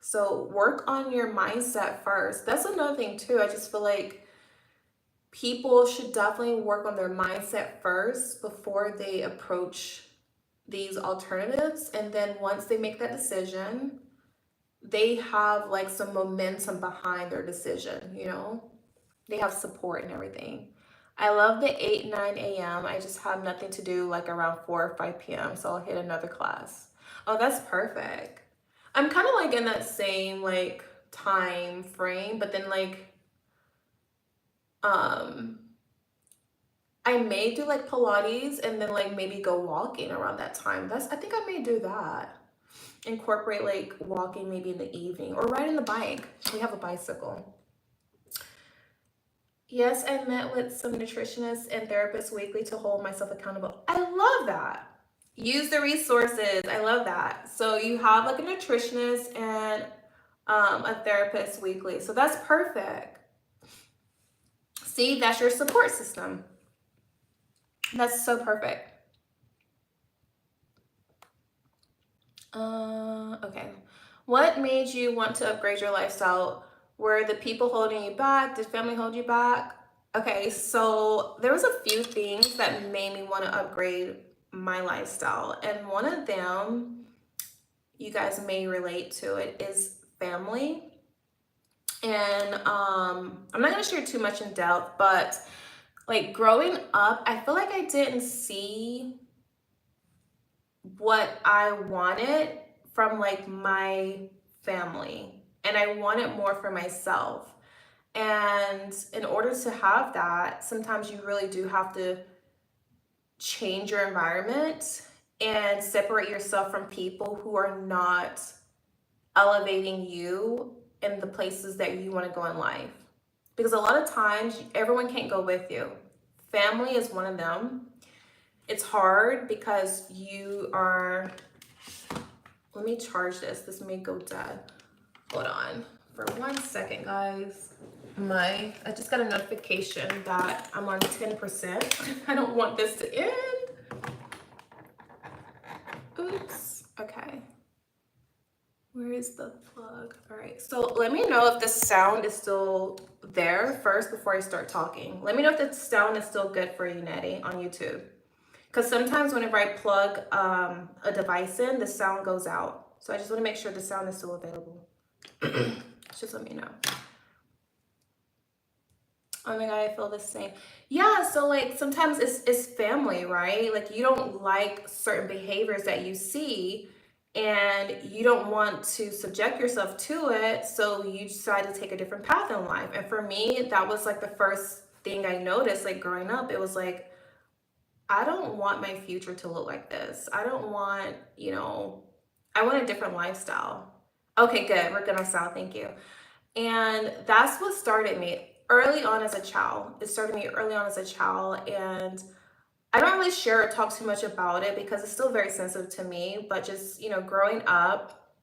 So work on your mindset first. That's another thing too. I just feel like people should definitely work on their mindset first before they approach these alternatives. And then once they make that decision, they have like some momentum behind their decision, They have support and everything. I love the 8, 9 a.m. I just have nothing to do like around 4 or 5 p.m. So I'll hit another class. Oh, that's perfect. I'm kind of like in that same like time frame, but then like I may do like Pilates and then like maybe go walking around that time. I think I may do that. Incorporate like walking maybe in the evening, or riding the bike. We have a bicycle. Yes, I met with some nutritionists and therapists weekly to hold myself accountable. I love that. Use the resources. I love that. So you have like a nutritionist and a therapist weekly. So that's perfect. See, that's your support system. That's so perfect. Okay. What made you want to upgrade your lifestyle? Were the people holding you back? Did family hold you back? Okay, so there was a few things that made me want to upgrade my lifestyle. And one of them, you guys may relate to it, is family. And I'm not going to share too much in depth, but Like growing up, I feel like I didn't see what I wanted from like my family, and I wanted more for myself. And in order to have that, sometimes you really do have to change your environment and separate yourself from people who are not elevating you in the places that you want to go in life. Because a lot of times, everyone can't go with you. Family is one of them. It's hard because you are, let me charge this. This may go dead. Hold on for 1 second, guys. I just got a notification that I'm on 10%. I don't want this to end. Oops. Okay. Where is the plug? All right. So let me know if the sound is still there first before I start talking. Let me know if the sound is still good for you, Nettie, on YouTube. Because sometimes whenever I plug a device in, the sound goes out. So I just want to make sure the sound is still available. Just let me know. Oh my God, I feel the same. Yeah, so like sometimes it's family, right? Like you don't like certain behaviors that you see and you don't want to subject yourself to it, so you decide to take a different path in life. And for me, that was like the first thing I noticed, like growing up. It was like, I don't want my future to look like this. I don't want, I want a different lifestyle. Okay, good. We're gonna style. Thank you. And that's what started me early on as a child. It started me early on as a child. And I don't really share or talk too much about it because it's still very sensitive to me. But just, growing up,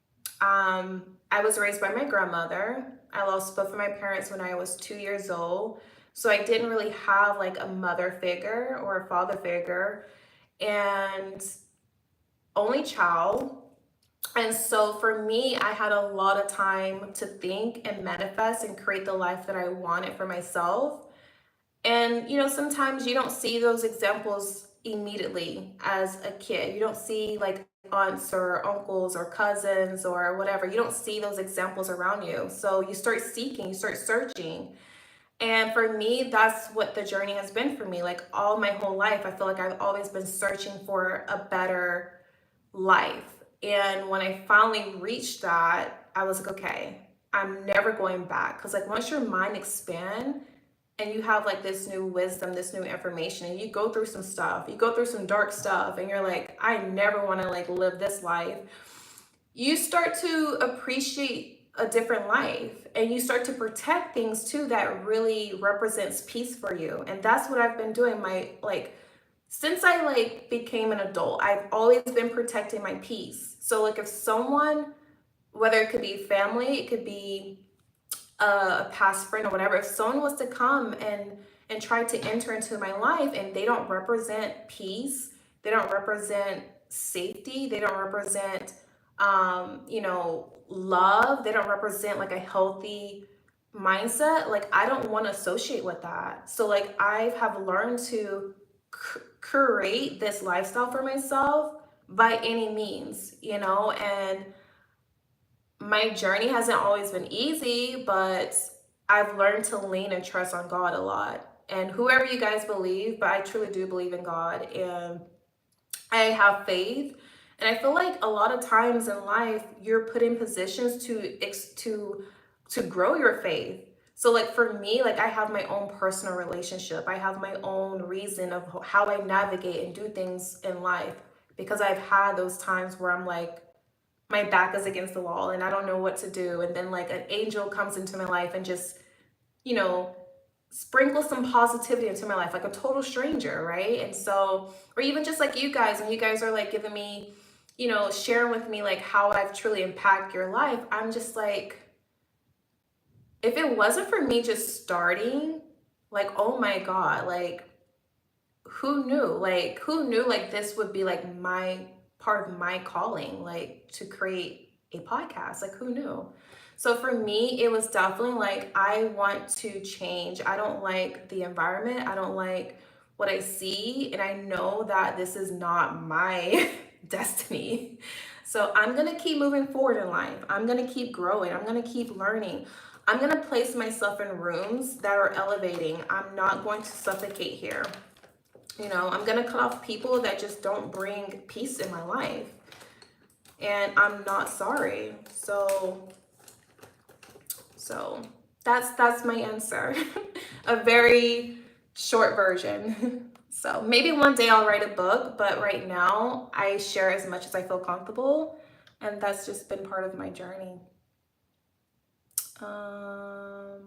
I was raised by my grandmother. I lost both of my parents when I was 2 years old. So I didn't really have like a mother figure or a father figure. And only child. And so for me, I had a lot of time to think and manifest and create the life that I wanted for myself. And, sometimes you don't see those examples immediately as a kid. You don't see like aunts or uncles or cousins or whatever. You don't see those examples around you. So you start seeking, you start searching. And for me, that's what the journey has been for me. Like all my whole life, I feel like I've always been searching for a better life. And when I finally reached that, I was like, okay, I'm never going back. Because like once your mind expands and you have like this new wisdom, this new information, and you go through some stuff, you go through some dark stuff, and you're like, I never want to like live this life. You start to appreciate a different life, and you start to protect things too that really represents peace for you. And that's what I've been doing. Since I like became an adult, I've always been protecting my peace. So like if someone, whether it could be family, it could be a past friend or whatever, if someone was to come and try to enter into my life and they don't represent peace, they don't represent safety, they don't represent love, they don't represent like a healthy mindset, like I don't want to associate with that. So like I have learned to create this lifestyle for myself by any means, and my journey hasn't always been easy, but I've learned to lean and trust on God a lot. And whoever you guys believe, but I truly do believe in God, and I have faith. And I feel like a lot of times in life, you're put in positions to grow your faith. So like for me, like I have my own personal relationship. I have my own reason of how I navigate and do things in life, because I've had those times where I'm like, my back is against the wall and I don't know what to do. And then like an angel comes into my life and just, sprinkle some positivity into my life, like a total stranger, right? And so, or even just like you guys, and you guys are like giving me, sharing with me like how I've truly impacted your life. I'm just like, if it wasn't for me just starting, like, oh my God, like who knew? Like this would be like my part of my calling, like to create a podcast. Like who knew? So for me, it was definitely like, I want to change. I don't like the environment. I don't like what I see. And I know that this is not my destiny. So I'm going to keep moving forward in life. I'm going to keep growing. I'm going to keep learning. I'm going to place myself in rooms that are elevating. I'm not going to suffocate here. You know, I'm going to cut off people that just don't bring peace in my life. And I'm not sorry. So that's my answer. A very short version. So maybe one day I'll write a book, but right now I share as much as I feel comfortable. And that's just been part of my journey. I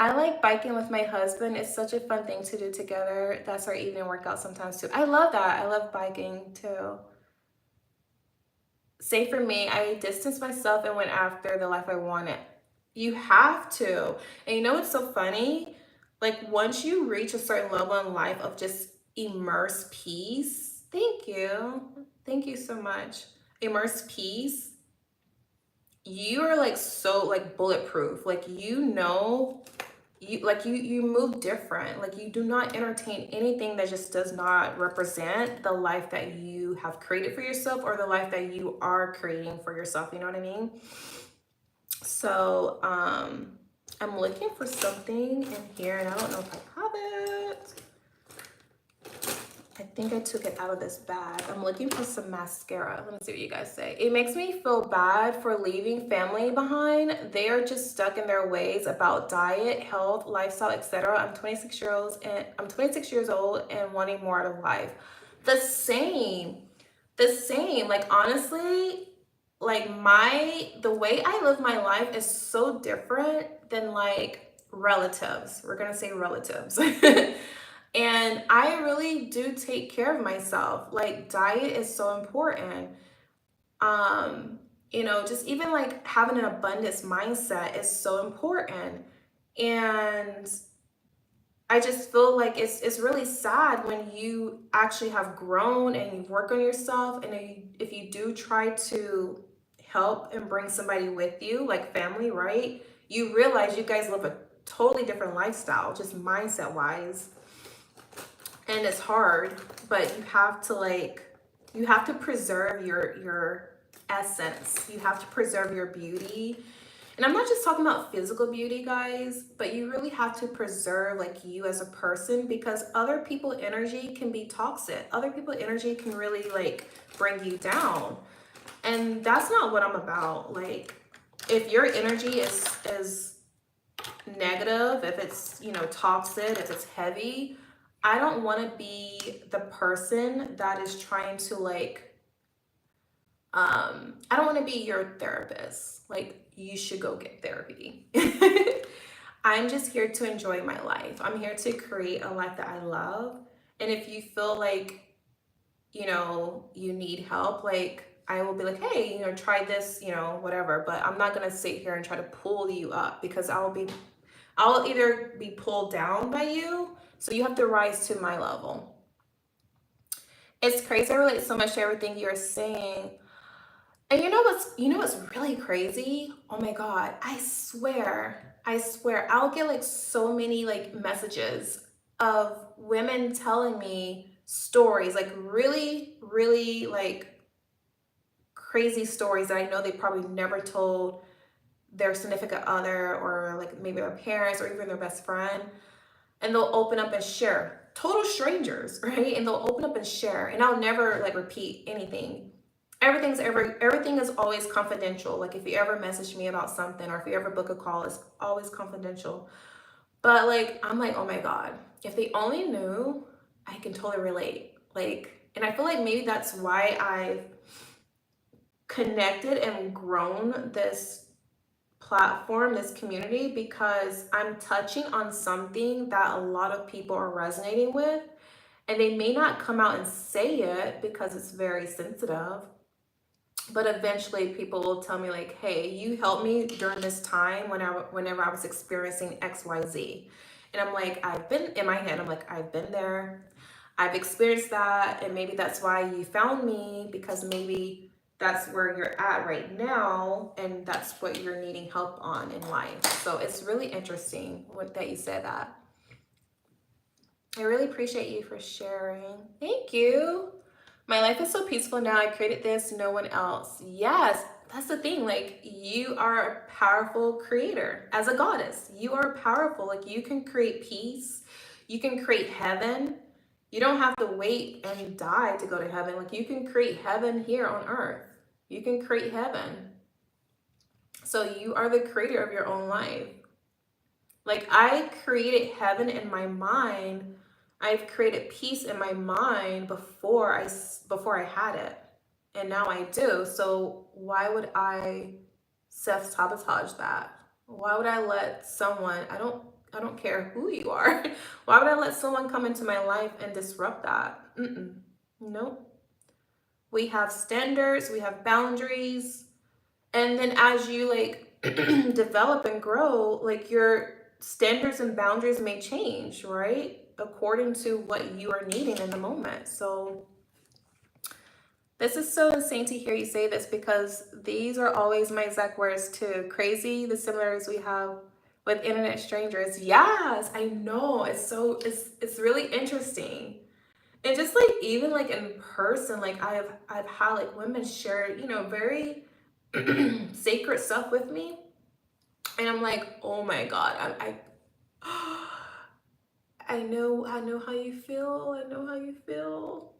like biking with my husband. It's such a fun thing to do together. That's our evening workout sometimes too. I love that. I love biking too. Say for me, I distanced myself and went after the life I wanted. You have to. And you know what's so funny? Like once you reach a certain level in life of just immerse peace, thank you. Thank you so much. Immerse peace. You are like so like bulletproof. Like you know you move different. Like you do not entertain anything that just does not represent the life that you have created for yourself or the life that you are creating for yourself. You know what I mean? So I'm looking for something in here and I don't know if I have it. I think I took it out of this bag. I'm looking for some mascara. Let me see what you guys say. It makes me feel bad for leaving family behind. They are just stuck in their ways about diet, health, lifestyle, etc. I'm 26 years old and wanting more out of life. The same. Like honestly, like the way I live my life is so different than like relatives. We're gonna say relatives. And I really do take care of myself. Like diet is so important. You know, just even like having an abundance mindset is so important. And I just feel like it's really sad when you actually have grown and you work on yourself, and if you do try to help and bring somebody with you, like family, right? You realize you guys live a totally different lifestyle, just mindset wise. And it's hard, but you have to preserve your essence. You have to preserve your beauty. And I'm not just talking about physical beauty, guys, but you really have to preserve like you as a person, because other people's energy can be toxic. Other people's energy can really like bring you down. And that's not what I'm about. Like if your energy is negative, if it's, you know, toxic, if it's heavy, I don't want to be the person that is trying to like I don't want to be your therapist. Like you should go get therapy. I'm just here to enjoy my life. I'm here to create a life that I love. And if you feel like, you know, you need help, like I will be like, hey, you know, try this, you know, whatever. But I'm not gonna sit here and try to pull you up, because I'll either be pulled down by you, so you have to rise to my level. It's crazy. I relate so much to everything you're saying. And you know what's really crazy? Oh my God, I swear, I'll get like so many like messages of women telling me stories, like really, really like crazy stories that I know they probably never told their significant other, or like maybe their parents, or even their best friend. And they'll open up and share, total strangers, right? And they'll open up and share, and I'll never like repeat anything. Everything is always confidential. Like if you ever message me about something, or if you ever book a call, it's always confidential. But like I'm like, oh my God, if they only knew, I can totally relate. Like, and I feel like maybe that's why I've connected and grown this platform, this community, because I'm touching on something that a lot of people are resonating with, and they may not come out and say it because it's very sensitive, but eventually people will tell me like, hey, you helped me during this time whenever I was experiencing XYZ. And I'm like, in my head, I'm like, I've been there, I've experienced that, and maybe that's why you found me, because maybe that's where you're at right now, and that's what you're needing help on in life. So it's really interesting that you said that. I really appreciate you for sharing. Thank you. My life is so peaceful now. I created this, no one else. Yes, that's the thing. Like, you are a powerful creator as a goddess. You are powerful. Like, you can create peace. You can create heaven. You don't have to wait and die to go to heaven. Like, you can create heaven here on earth. You can create heaven. So you are the creator of your own life. Like, I created heaven in my mind. I've created peace in my mind before I had it. And now I do. So why would I self-sabotage that? Why would I let someone, I don't care who you are. Why would I let someone come into my life and disrupt that? Nope. We have standards, we have boundaries. And then as you like develop and grow, like your standards and boundaries may change, right? According to what you are needing in the moment. So this is so insane to hear you say this, because these are always my exact words too. Crazy, the similarities we have with internet strangers. Yes, I know. It's really interesting. And just like even like in person, like I've had like women share, very sacred stuff with me. And I'm like, oh my God, I know how you feel. I know how you feel.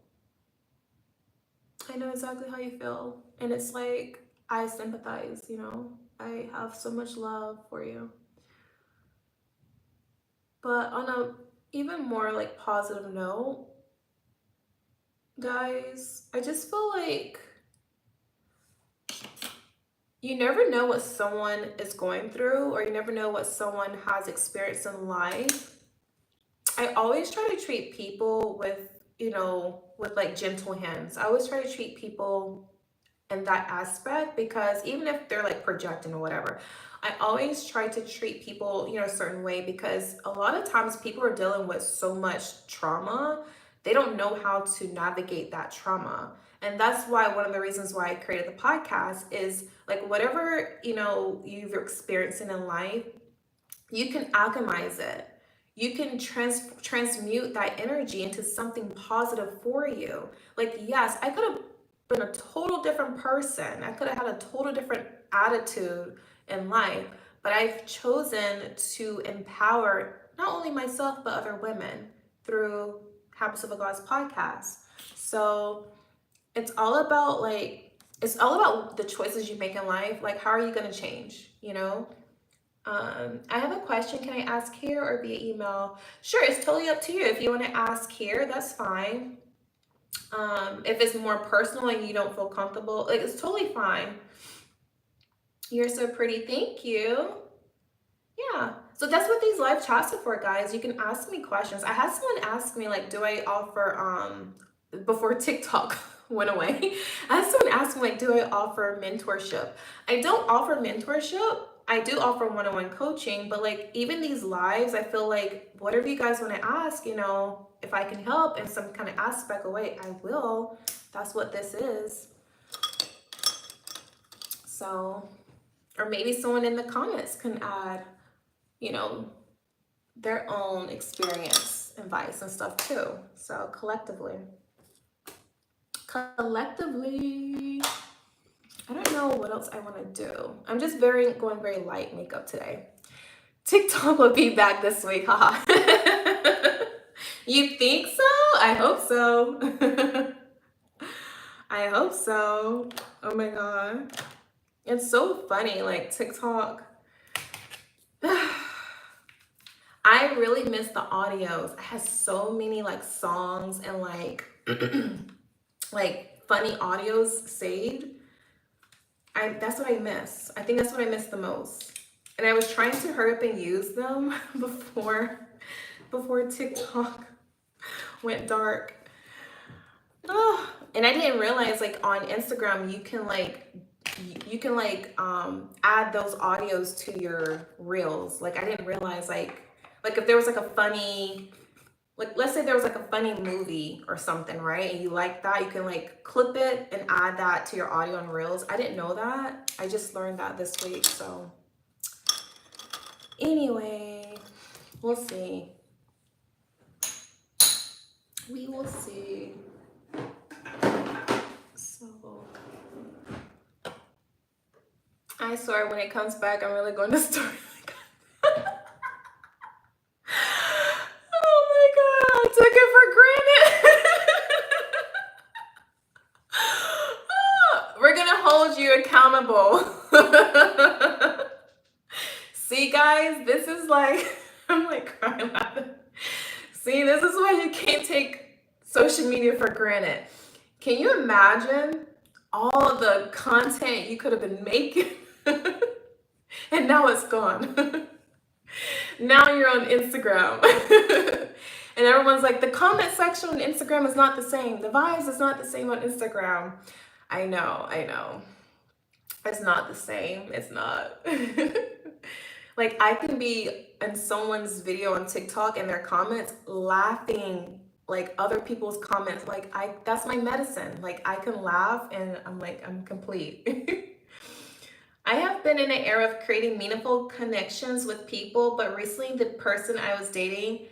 I know exactly how you feel. And it's like, I sympathize, I have so much love for you. But on a even more like positive note, guys, I just feel like you never know what someone is going through, or you never know what someone has experienced in life. I always try to treat people with like gentle hands. I always try to treat people in that aspect, because even if they're like projecting or whatever, I always try to treat people, a certain way, because a lot of times people are dealing with so much trauma, they don't know how to navigate that trauma. And that's why one of the reasons why I created the podcast is like, whatever, you've experienced in life, you can alchemize it. You can transmute that energy into something positive for you. Like, yes, I could have been a total different person. I could have had a total different attitude in life, but I've chosen to empower not only myself, but other women through Habits of a Goddess podcast. So it's all about the choices you make in life. Like, how are you going to change, I have a question. Can I ask here or via email? Sure, it's totally up to you. If you want to ask here, that's fine. If it's more personal and you don't feel comfortable, like, it's totally fine. You're so pretty. Thank you. Yeah. So that's what these live chats are for, guys. You can ask me questions. I had someone ask me, like, do I offer before TikTok went away. I had someone ask me, like, do I offer mentorship? I don't offer mentorship. I do offer one-on-one coaching, but like even these lives, I feel like whatever you guys want to ask, if I can help in some kind of aspect of way, I will. That's what this is. So, or maybe someone in the comments can add, their own experience, advice and stuff too. So collectively, I don't know what else I want to do. I'm just going very light makeup today. TikTok will be back this week, haha. You think so? I hope so. I hope so. Oh my God. It's so funny, like TikTok. I really miss the audios. I had so many like songs and like like funny audios saved. That's what I miss. I think that's what I miss the most. And I was trying to hurry up and use them before TikTok went dark. Oh, and I didn't realize like on Instagram you can add those audios to your reels. Like I didn't realize like if there was like a funny, like let's say there was like a funny movie or something, right? And you like that, you can like clip it and add that to your audio and reels. I didn't know that. I just learned that this week. So anyway, we'll see. We will see. So I swear when it comes back, I'm really going to start. Oh my God, I took it for granted. We're gonna hold you accountable. See, guys, this is like, I'm like crying laughing. See, this is why you can't take social media for granted. Can you imagine all the content you could have been making? And now it's gone. Now you're on Instagram. And everyone's like, the comment section on Instagram is not the same. The vibes is not the same on Instagram. I know. It's not the same. It's not. Like, I can be in someone's video on TikTok and their comments laughing like other people's comments. Like, that's my medicine. Like, I can laugh and I'm like, I'm complete. I have been in an era of creating meaningful connections with people, but recently the person I was dating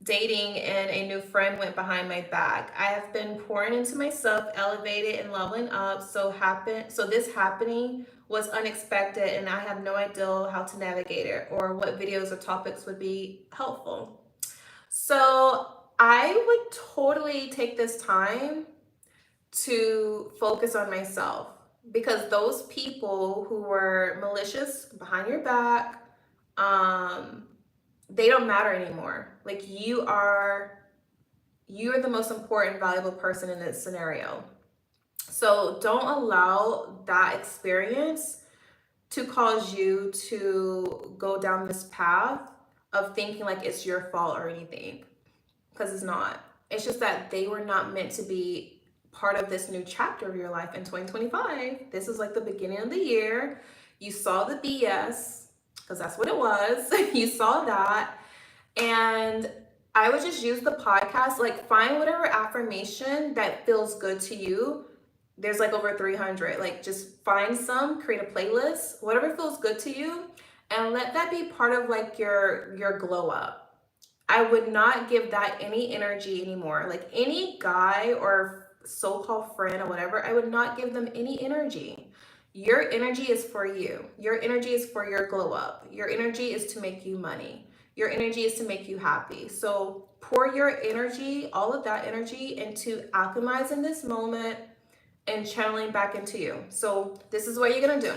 and a new friend went behind my back. I have been pouring into myself, elevated and leveling up. So this happening was unexpected and I have no idea how to navigate it or what videos or topics would be helpful. So I would totally take this time to focus on myself, because those people who were malicious behind your back, they don't matter anymore. Like, you're the most important, valuable person in this scenario. So don't allow that experience to cause you to go down this path of thinking like it's your fault or anything, because it's not. It's just that they were not meant to be part of this new chapter of your life in 2025. This is like the beginning of the year. You saw the BS, because that's what it was. You saw that. And I would just use the podcast, like find whatever affirmation that feels good to you. There's like over 300. Like, just find some, create a playlist, whatever feels good to you, and let that be part of like your glow up. I would not give that any energy anymore. Like, any guy or so-called friend or whatever, I would not give them any energy. Your energy is for you. Your energy is for your glow up. Your energy is to make you money. Your energy is to make you happy. So pour your energy, all of that energy, into alchemizing this moment and channeling back into you. So this is what you're gonna do.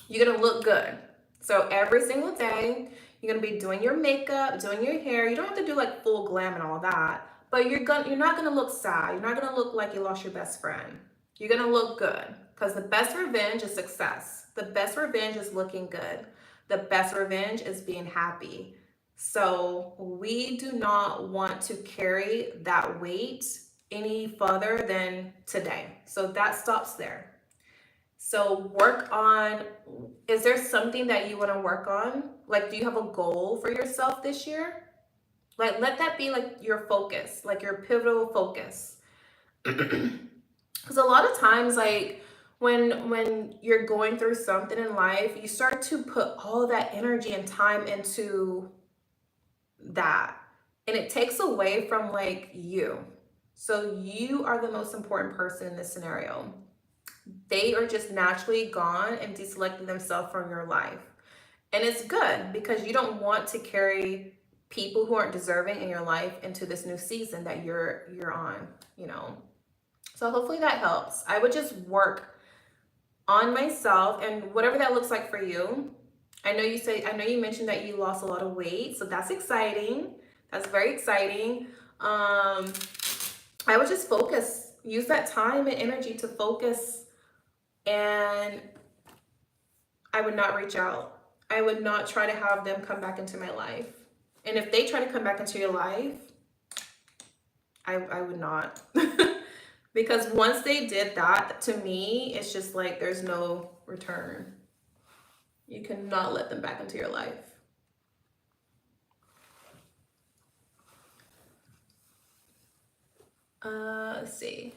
You're gonna look good. So every single day, you're gonna be doing your makeup, doing your hair. You don't have to do like full glam and all that, but you're not gonna look sad. You're not gonna look like you lost your best friend. You're gonna look good, because the best revenge is success. The best revenge is looking good. The best revenge is being happy. So we do not want to carry that weight any further than today. So that stops there. So work on, is there something that you want to work on? Like, do you have a goal for yourself this year? Like, let that be like your focus, like your pivotal focus. Because a lot of times, like, when you're going through something in life, you start to put all that energy and time into that, and it takes away from like you. So you are the most important person in this scenario. They are just naturally gone and deselected themselves from your life. And it's good, because you don't want to carry people who aren't deserving in your life into this new season that you're on, you know. So hopefully that helps. I would just work on myself, and whatever that looks like for you. I know you mentioned that you lost a lot of weight, so that's exciting. That's very exciting. I would just focus, use that time and energy to focus, and I would not reach out. I would not try to have them come back into my life. And if they try to come back into your life, I would not. Because once they did that to me, it's just like there's no return. You cannot let them back into your life. Let's see.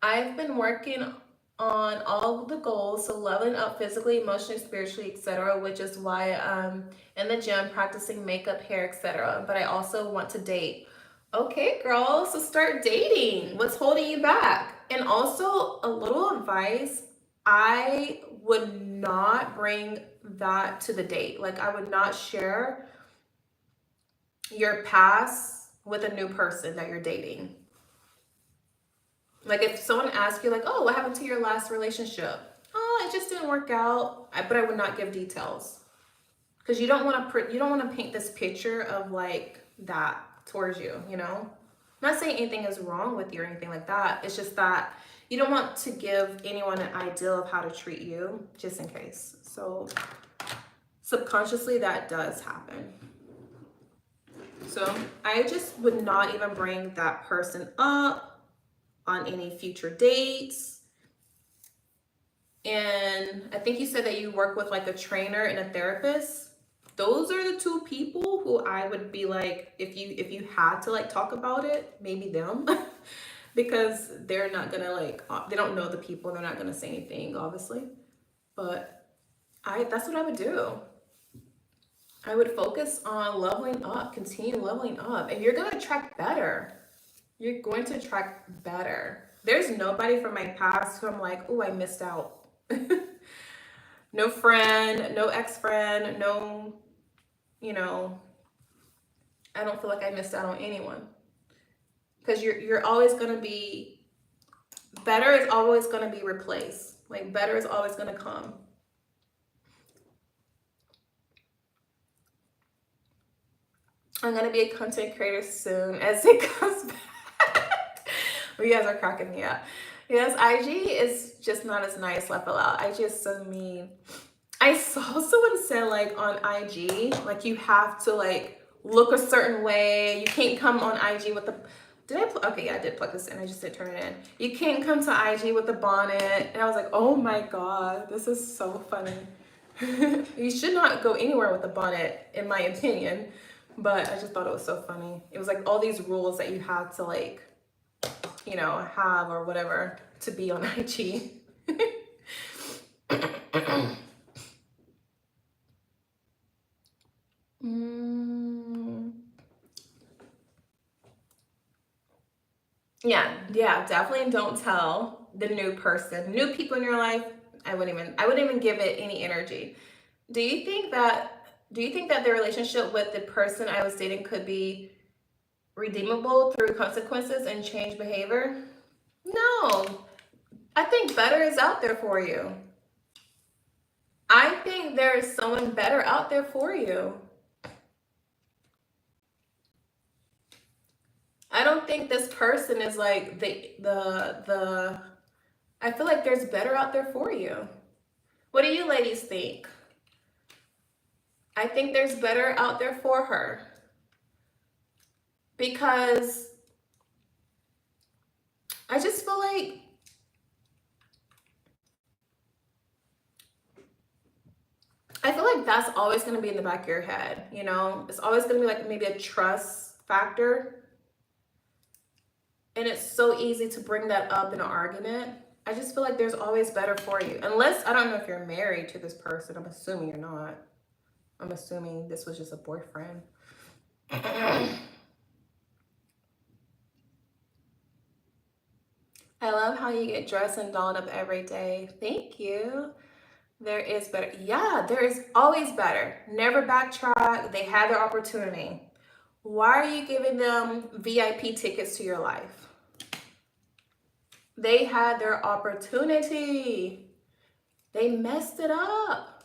I've been working on all the goals, so leveling up physically, emotionally, spiritually, etc., which is why I'm in the gym practicing makeup, hair, etc. But I also want to date. Okay, girl, so start dating. What's holding you back? And also, a little advice, I would not bring that to the date. Like, I would not share your past with a new person that you're dating. Like, if someone asks you, like, oh, what happened to your last relationship? Oh, it just didn't work out. But I would not give details, because you don't want to paint this picture of like that towards you. You know, I'm not saying anything is wrong with you or anything like that. It's just that you don't want to give anyone an idea of how to treat you, just in case. So subconsciously, that does happen. So I just would not even bring that person up on any future dates. And I think you said that you work with like a trainer and a therapist. Those are the two people who I would be like, if you had to like talk about it, maybe them. Because they're not gonna like, they don't know the people, they're not gonna say anything, obviously. But that's what I would do. I would focus on leveling up, continue leveling up, and you're gonna attract better. You're going to attract better. There's nobody from my past who I'm like, oh, I missed out. No friend, no ex-friend, no, you know, I don't feel like I missed out on anyone. Because you're always gonna be better, is always gonna be replaced. Like, better is always gonna come. I'm gonna be a content creator soon as it comes back. You guys are cracking me up. Yes, IG is just not as nice, left out. IG is so mean. I saw someone said like on IG, like you have to like look a certain way. You can't come on IG with the, okay, yeah, I did plug this in. I just didn't turn it in. You can't come to IG with the bonnet. And I was like, oh my God, this is so funny. You should not go anywhere with a bonnet, in my opinion. But I just thought it was so funny. It was like all these rules that you had to like, you know, have or whatever to be on IG. Yeah, definitely don't tell the new person, new people in your life. I wouldn't even give it any energy. Do you think that the relationship with the person I was dating could be redeemable through consequences and change behavior? No. I think better is out there for you. I think there is someone better out there for you. I don't think this person is like the I feel like there's better out there for you. What do you ladies think? I think there's better out there for her. Because I just feel like that's always going to be in the back of your head, you know? It's always going to be like maybe a trust factor. And it's so easy to bring that up in an argument. I just feel like there's always better for you. Unless, I don't know if you're married to this person. I'm assuming you're not. I'm assuming this was just a boyfriend. I love how you get dressed and dolled up every day. Thank you. There is better. Yeah, there is always better. Never backtrack. They had their opportunity. Why are you giving them VIP tickets to your life? They had their opportunity. They messed it up.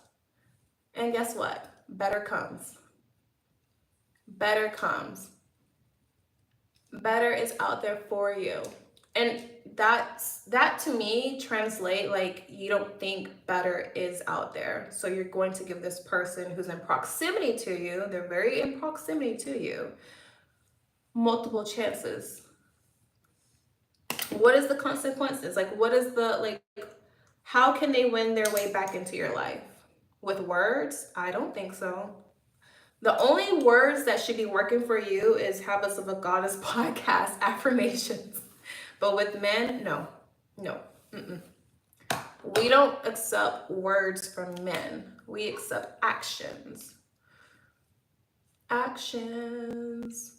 And guess what? Better comes. Better comes. Better is out there for you. And that to me translate like you don't think better is out there. So you're going to give this person who's in proximity to you, they're very in proximity to you, multiple chances. What is the consequences? Like, what is the, like, how can they win their way back into your life? With words? I don't think so. The only words that should be working for you is Habits of a Goddess podcast affirmations. But with men, no. Mm-mm. We don't accept words from men. We accept actions. Actions.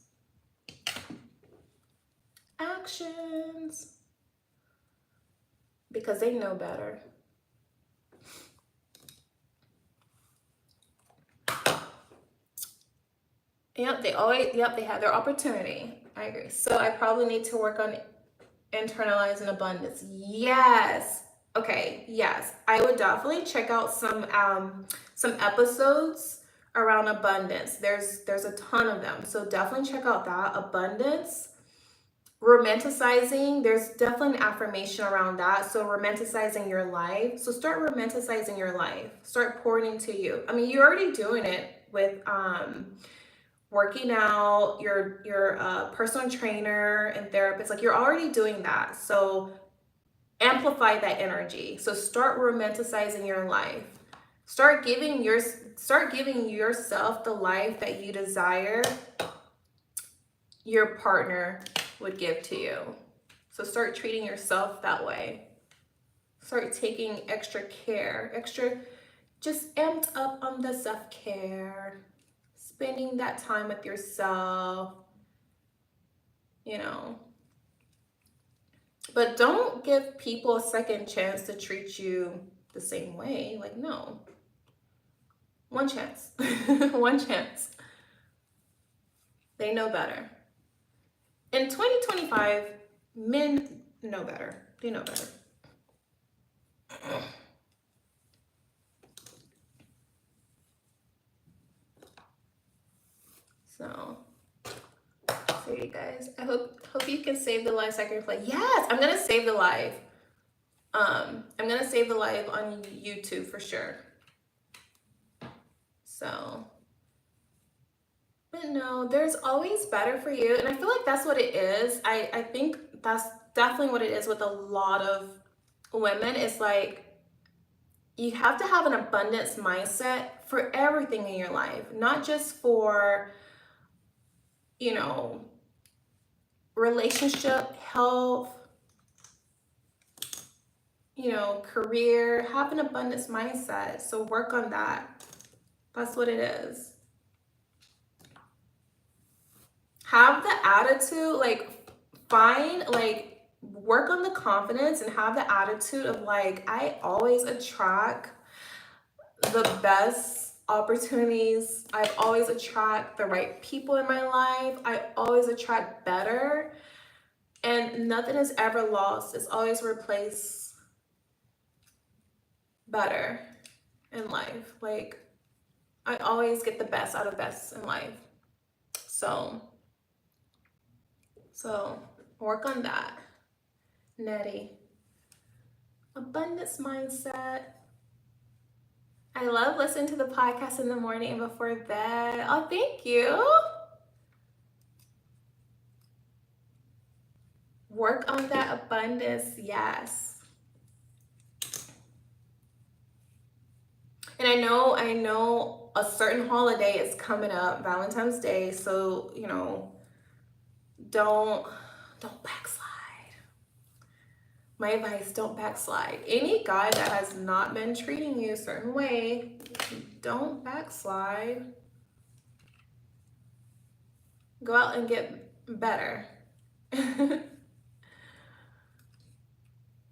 Because they know better. Yep, they have their opportunity. I agree. So I probably need to work on internalizing abundance. Yes. Okay, yes. I would definitely check out some episodes around abundance. There's a ton of them. So definitely check out that abundance. Romanticizing, there's definitely an affirmation around that. So romanticizing your life. So start romanticizing your life. Start pouring into you. I mean, you're already doing it with working out, your personal trainer and therapist, like you're already doing that. So amplify that energy. So start romanticizing your life. Start giving yourself the life that you desire your partner would give to you. So start treating yourself that way. Start taking extra care, just amped up on the self-care, spending that time with yourself, you know. But don't give people a second chance to treat you the same way. Like, no. One chance. One chance. They know better. In 2025, men know better. They know better. So you guys, I hope you can save the live so I can play. Yes, I'm gonna save the live. I'm gonna save the live on YouTube for sure. So, but no, there's always better for you, and I feel like that's what it is. I think that's definitely what it is with a lot of women. It's like you have to have an abundance mindset for everything in your life, not just for, you know, relationship, health, you know, career. Have an abundance mindset. So work on that. That's what it is. Have the attitude, like, work on the confidence and have the attitude of like, I always attract the best opportunities. I always attract the right people in my life. I always attract better. And nothing is ever lost. It's always replaced better in life. Like, I always get the best out of best in life. So work on that. Nettie. Abundance mindset. I love listening to the podcast in the morning and before bed. Oh, thank you. Work on that abundance. Yes. And I know a certain holiday is coming up, Valentine's Day. So, you know, don't backslide. My advice, don't backslide. Any guy that has not been treating you a certain way, don't backslide. Go out and get better.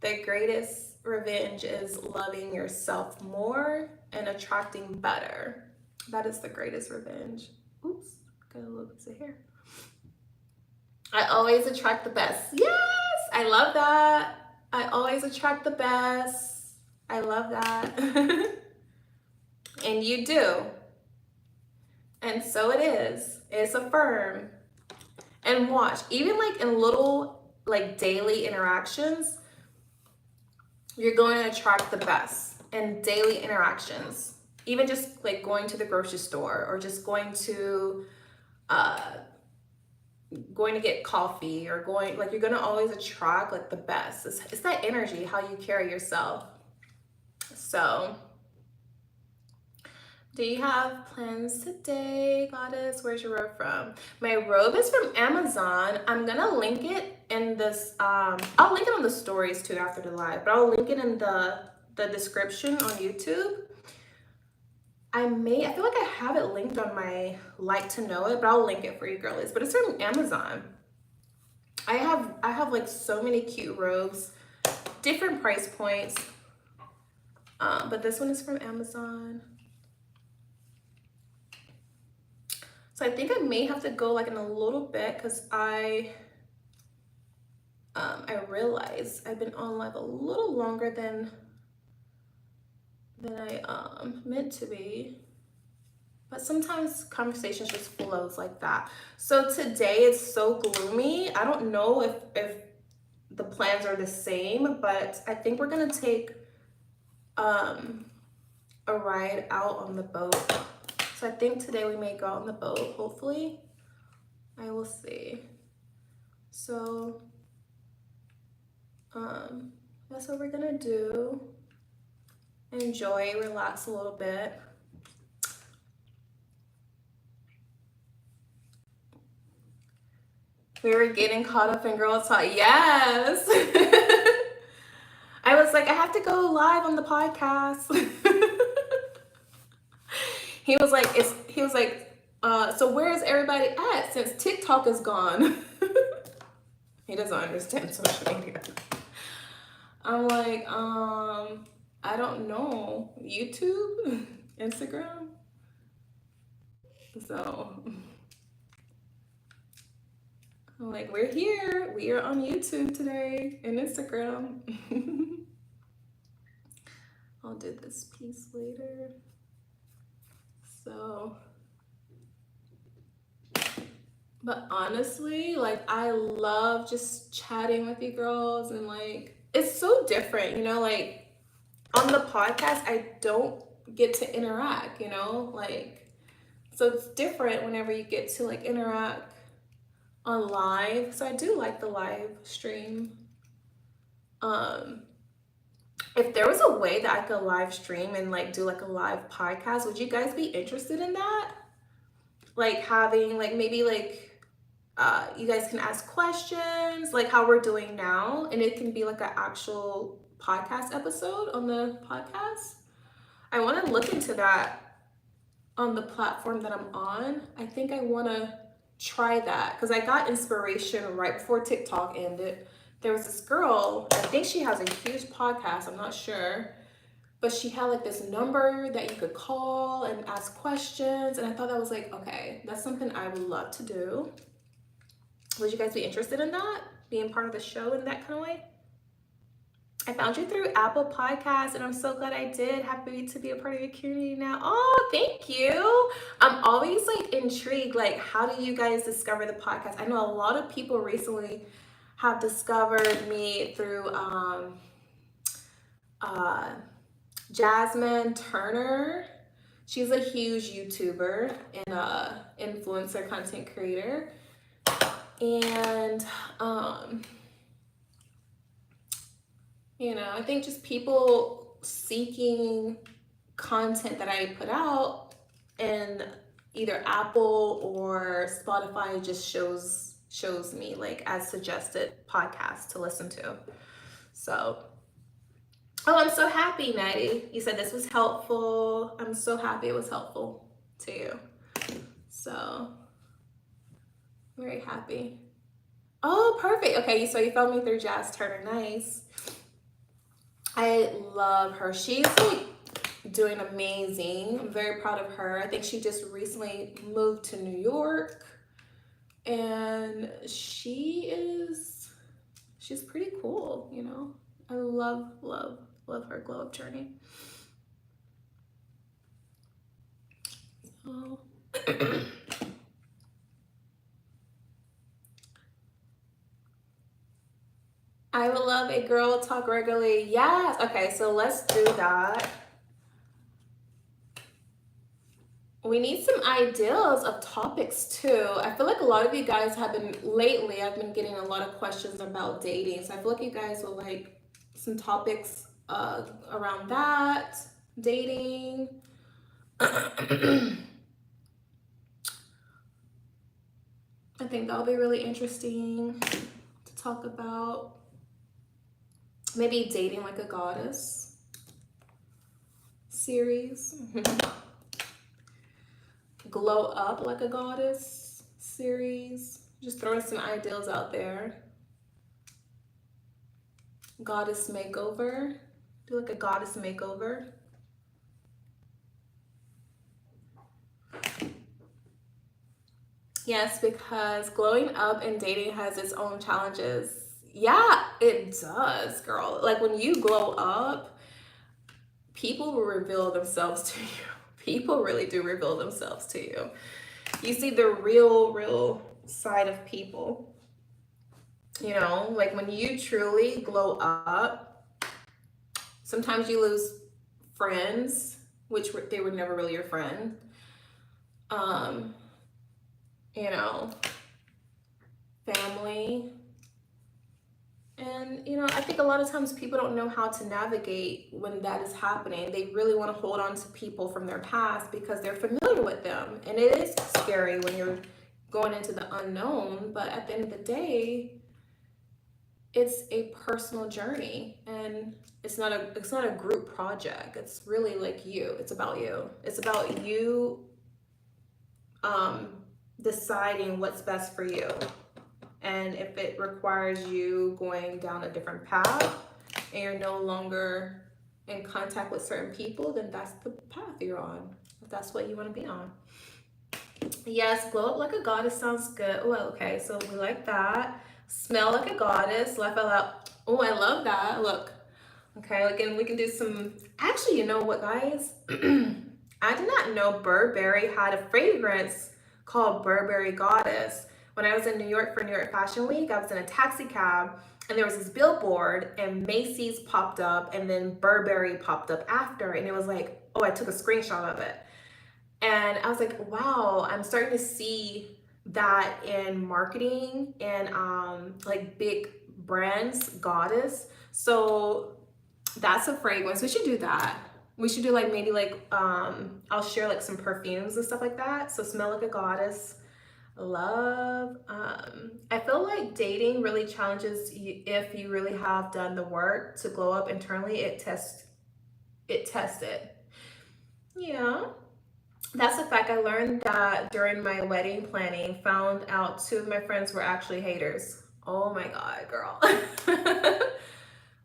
The greatest revenge is loving yourself more and attracting better. That is the greatest revenge. Oops, got a little piece of hair. I always attract the best. Yes, I love that. I always attract the best. I love that. And you do. And so it is. It's affirmed. And watch, even like in little like daily interactions, you're going to attract the best in daily interactions. Even just like going to the grocery store or just going to get coffee or you're going to always attract like the best. It's that energy, how you carry yourself. So, do you have plans today, Goddess? Where's your robe from? My robe is from Amazon. I'm gonna link it in this, I'll link it on the stories too after the live, but I'll link it in the description on YouTube. I feel like I have it linked on my like to know it, but I'll link it for you girlies. But it's from Amazon. I have like so many cute robes, different price points. But this one is from Amazon. So I think I may have to go like in a little bit because I realized I've been on live a little longer than I meant to be. But sometimes conversations just flows like that. So today it's so gloomy. I don't know if the plans are the same, but I think we're gonna take a ride out on the boat. So I think today we may go on the boat, hopefully. I will see. So that's what we're gonna do. Enjoy, relax a little bit. We were getting caught up in girl talk. Yes. I was like, I have to go live on the podcast. He was like, so where is everybody at since TikTok is gone? He doesn't understand social media. I'm like, I don't know. YouTube? Instagram? So I'm like, we're here. We are on YouTube today and Instagram. I'll do this piece later. So, but honestly, like, I love just chatting with you girls, and like, it's so different, you know, like on the podcast, I don't get to interact, you know, like, so it's different whenever you get to like interact on live. So I do like the live stream. If there was a way that I could live stream and like do like a live podcast, would you guys be interested in that? Like having like maybe like you guys can ask questions like how we're doing now, and it can be like an actual podcast episode on the podcast. I want to look into that on the platform that I'm on. I think I want to try that because I got inspiration right before TikTok ended. There was this girl, I think she has a huge podcast, I'm not sure, but she had like this number that you could call and ask questions, and I thought that was like, okay, that's something I would love to do. Would you guys be interested in that? Being part of the show in that kind of way? I found you through Apple Podcasts, and I'm so glad I did. Happy to be a part of your community now. Oh, thank you. I'm always like intrigued, like how do you guys discover the podcast? I know a lot of people recently have discovered me through Jasmine Turner. She's a huge YouTuber and influencer content creator. And you know, I think just people seeking content that I put out, and either Apple or Spotify just shows me like as suggested podcasts to listen to. So, oh, I'm so happy, Natty. You said this was helpful. I'm so happy it was helpful to you. So, very happy. Oh, perfect. Okay, so you found me through Jazz Turner. Nice. I love her. She's like doing amazing. I'm very proud of her. I think she just recently moved to New York, and she's pretty cool, you know. I love her glow up journey. So I would love a girl talk regularly. Yes. Okay, so let's do that. We need some ideas of topics too. I feel like a lot of you guys have been, lately, I've been getting a lot of questions about dating. So I feel like you guys will like some topics around that, dating. I think that'll be really interesting to talk about. Maybe dating like a goddess series. Glow up like a goddess series. Just throwing some ideas out there. Goddess makeover. Do like a goddess makeover. Yes, because glowing up and dating has its own challenges. Yeah, it does, girl. Like when you glow up, people will reveal themselves to you. People really do reveal themselves to you. You see the real side of people. You know, like when you truly glow up, sometimes you lose friends, which they were never really your friend. Um, you know, family. And, you know, I think a lot of times people don't know how to navigate when that is happening. They really want to hold on to people from their past because they're familiar with them. And it is scary when you're going into the unknown. But at the end of the day, it's a personal journey, and it's not a group project. It's really like you. It's about you. It's about you um, deciding what's best for you. And if it requires you going down a different path and you're no longer in contact with certain people, then that's the path you're on. If that's what you want to be on. Yes, glow up like a goddess sounds good. Oh, okay, so we like that. Smell like a goddess. Laugh out loud. Oh, I love that. Look. Okay, again, we can do some. Actually, you know what, guys? I did not know Burberry had a fragrance called Burberry Goddess. When I was in New York for New York Fashion Week, I was in a taxi cab and there was this billboard and Macy's popped up and then Burberry popped up after. And it was like, oh, I took a screenshot of it. And I was like, wow, I'm starting to see that in marketing and like big brands, Goddess. So that's a fragrance. We should do that. We should do like maybe like I'll share like some perfumes and stuff like that. So smell like a goddess. Love. I feel like dating really challenges you if you really have done the work to glow up internally. It tests it. Yeah. That's a fact. I learned that during my wedding planning, found out two of my friends were actually haters. Oh my God, girl.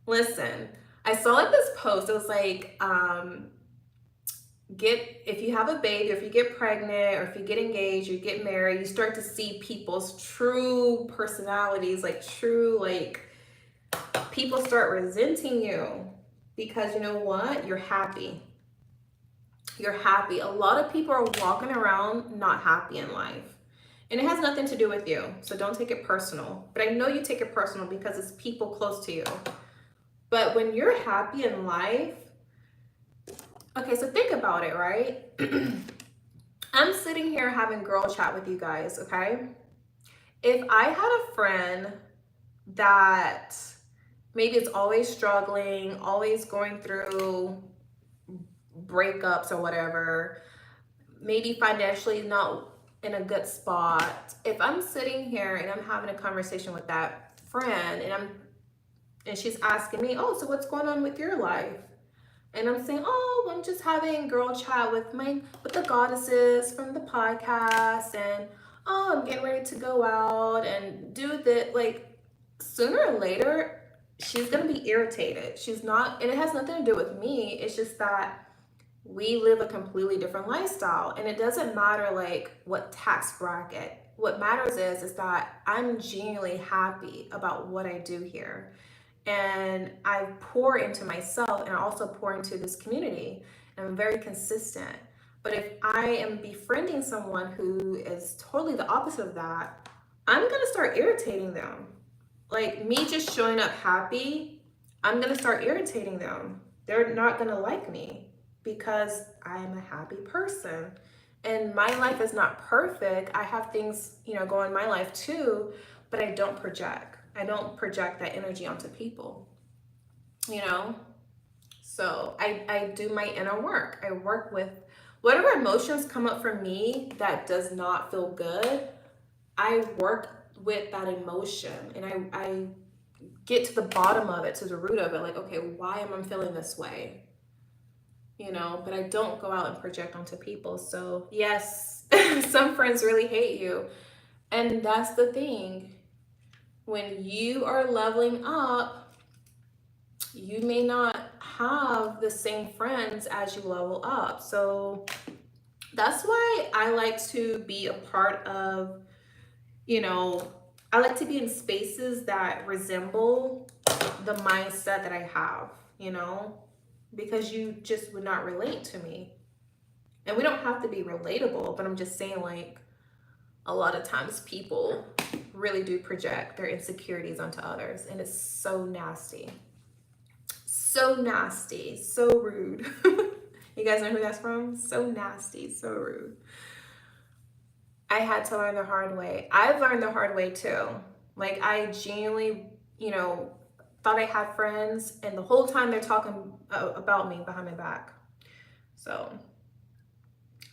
Listen, I saw like this post. It was like, if you have a baby, or if you get pregnant, or if you get engaged, or you get married, you start to see people's true personalities, like people start resenting you because you know what? You're happy. You're happy. A lot of people are walking around not happy in life. And it has nothing to do with you. So don't take it personal. But I know you take it personal because it's people close to you. But when you're happy in life, okay, so think about it, right? I'm sitting here having girl chat with you guys, okay? If I had a friend that maybe is always struggling, always going through breakups or whatever, maybe financially not in a good spot, if I'm sitting here and I'm having a conversation with that friend and she's asking me, oh, so what's going on with your life? And I'm saying, oh, I'm just having girl chat with the goddesses from the podcast, and oh, I'm getting ready to go out and do that. Like sooner or later, she's gonna be irritated. She's not, and it has nothing to do with me. It's just that we live a completely different lifestyle, and it doesn't matter like what tax bracket. What matters is that I'm genuinely happy about what I do here, and I pour into myself and I also pour into this community, and I'm very consistent. But if I am befriending someone who is totally the opposite of that, I'm gonna start irritating them. Like me just showing up happy, I'm gonna start irritating them. They're not gonna like me because I'm a happy person. And my life is not perfect. I have things, go in my life too, but I don't project. I don't project that energy onto people, So I do my inner work. I work with whatever emotions come up for me that does not feel good. I work with that emotion and I get to the bottom of it, to the root of it. Like, okay, why am I feeling this way? But I don't go out and project onto people. So yes, some friends really hate you. And that's the thing. When you are leveling up, you may not have the same friends as you level up. So that's why I like to be a part of you know, I like to be in spaces that resemble the mindset that I have, you know, because you just would not relate to me. And we don't have to be relatable, but I'm just saying, like, a lot of times people really do project their insecurities onto others, and it's so nasty. So nasty, so rude. You guys know who that's from? So nasty, so rude. I had to learn the hard way. I've learned the hard way too. Like, I genuinely, you know, thought I had friends, and the whole time they're talking about me behind my back. So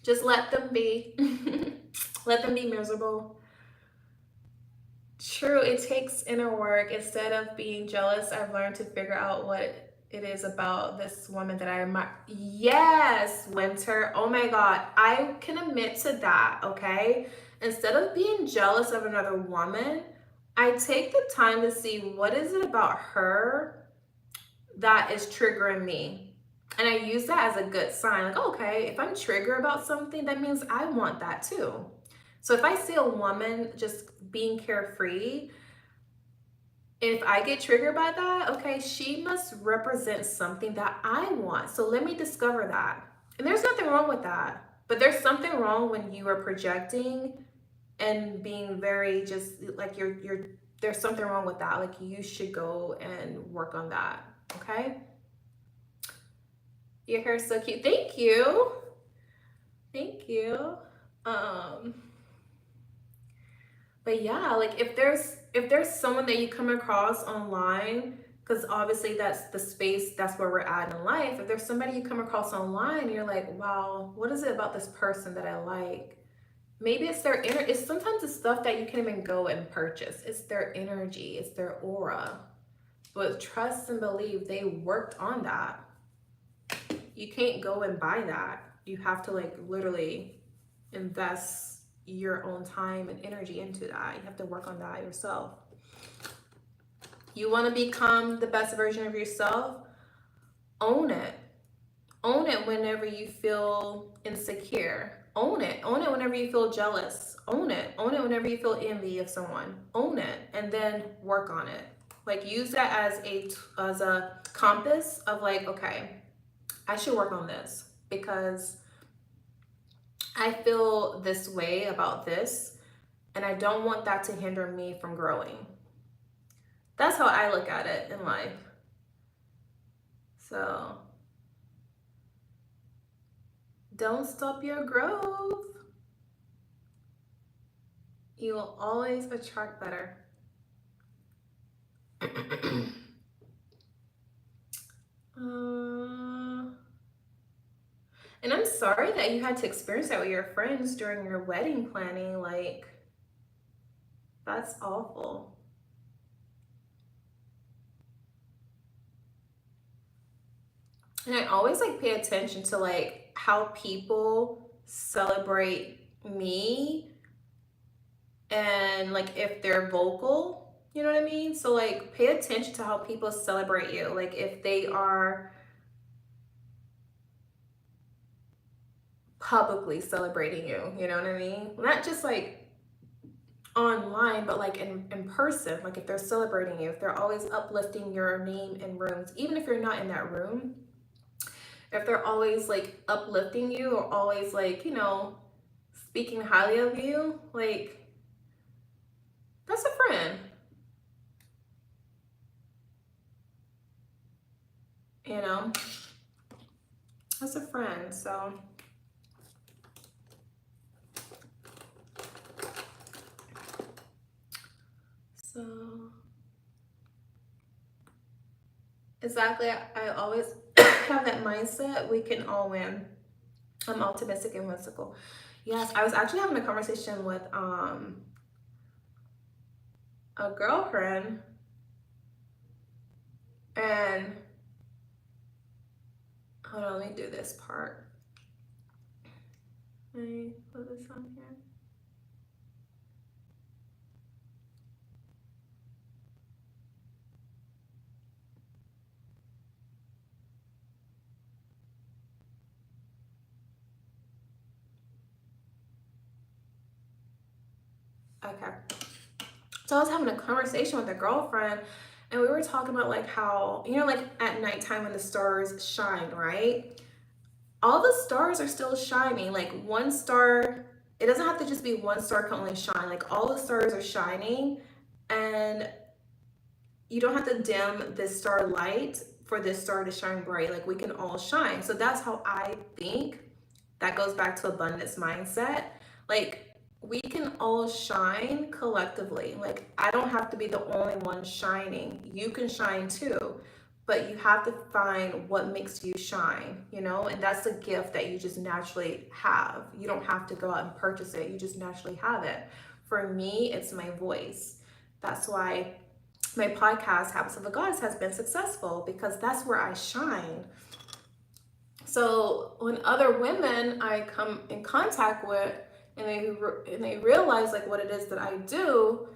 just let them be. Let them be miserable. True, it takes inner work. Instead of being jealous, I've learned to figure out what it is about this woman that I admire. Yes, Winter. Oh my God. I can admit to that, okay? Instead of being jealous of another woman, I take the time to see what is it about her that is triggering me. And I use that as a good sign. Like, okay, if I'm triggered about something, that means I want that too. So if I see a woman just being carefree, if I get triggered by that, okay, she must represent something that I want. So let me discover that. And there's nothing wrong with that. But there's something wrong when you are projecting and being very just like you're there's something wrong with that. Like, you should go and work on that. Okay? Your hair is so cute. Thank you. Thank you. Um But yeah, like, if there's someone that you come across online, because obviously that's the space, that's where we're at in life. If there's somebody you come across online and you're like, wow, what is it about this person that I like? Maybe it's their inner, it's sometimes it's stuff that you can't even go and purchase. It's their energy, it's their aura. But trust and believe they worked on that. You can't go and buy that. You have to, like, literally invest your own time and energy into that. You have to work on that yourself. You want to become the best version of yourself? Own it. Own it whenever you feel insecure. Own it. Own it whenever you feel jealous. Own it. Own it whenever you feel envy of someone. Own it, and then work on it. Like, use that as a compass of, like, okay, I should work on this because I feel this way about this, and I don't want that to hinder me from growing. That's how I look at it in life. So don't stop your growth. You will always attract better. And I'm sorry that you had to experience that with your friends during your wedding planning. Like, that's awful. And I always, like, pay attention to, like, how people celebrate me, and, like, if they're vocal, you know what I mean? So, like, pay attention to how people celebrate you. Like, if they are publicly celebrating you, you know what I mean? Not just, like, online, but, like, in person. Like, if they're celebrating you, if they're always uplifting your name in rooms, even if you're not in that room, if they're always, like, uplifting you, or always, like, you know, speaking highly of you, like, that's a friend, you know? That's a friend. So exactly, I always have that mindset. We can all win. I'm optimistic and whimsical. Yes, I was actually having a conversation with a girlfriend, and hold on, let me do this part. Let me put this on here. Okay. So I was having a conversation with a girlfriend, and we were talking about like how, like at nighttime when the stars shine, right? All the stars are still shining. Like one star, it doesn't have to just be one star can only shine. Like all the stars are shining, and you don't have to dim this star light for this star to shine bright. Like we can all shine. So that's how I think. That goes back to abundance mindset. Like we can all shine collectively. Like I don't have to be the only one shining. You can shine too. But you have to find what makes you shine, and that's a gift that you just naturally have. You don't have to go out and purchase it. You just naturally have it. For me, it's my voice. That's why my podcast, Habits of a Goddess, has been successful, because that's where I shine. So when other women I come in contact with and they realize like what it is that I do,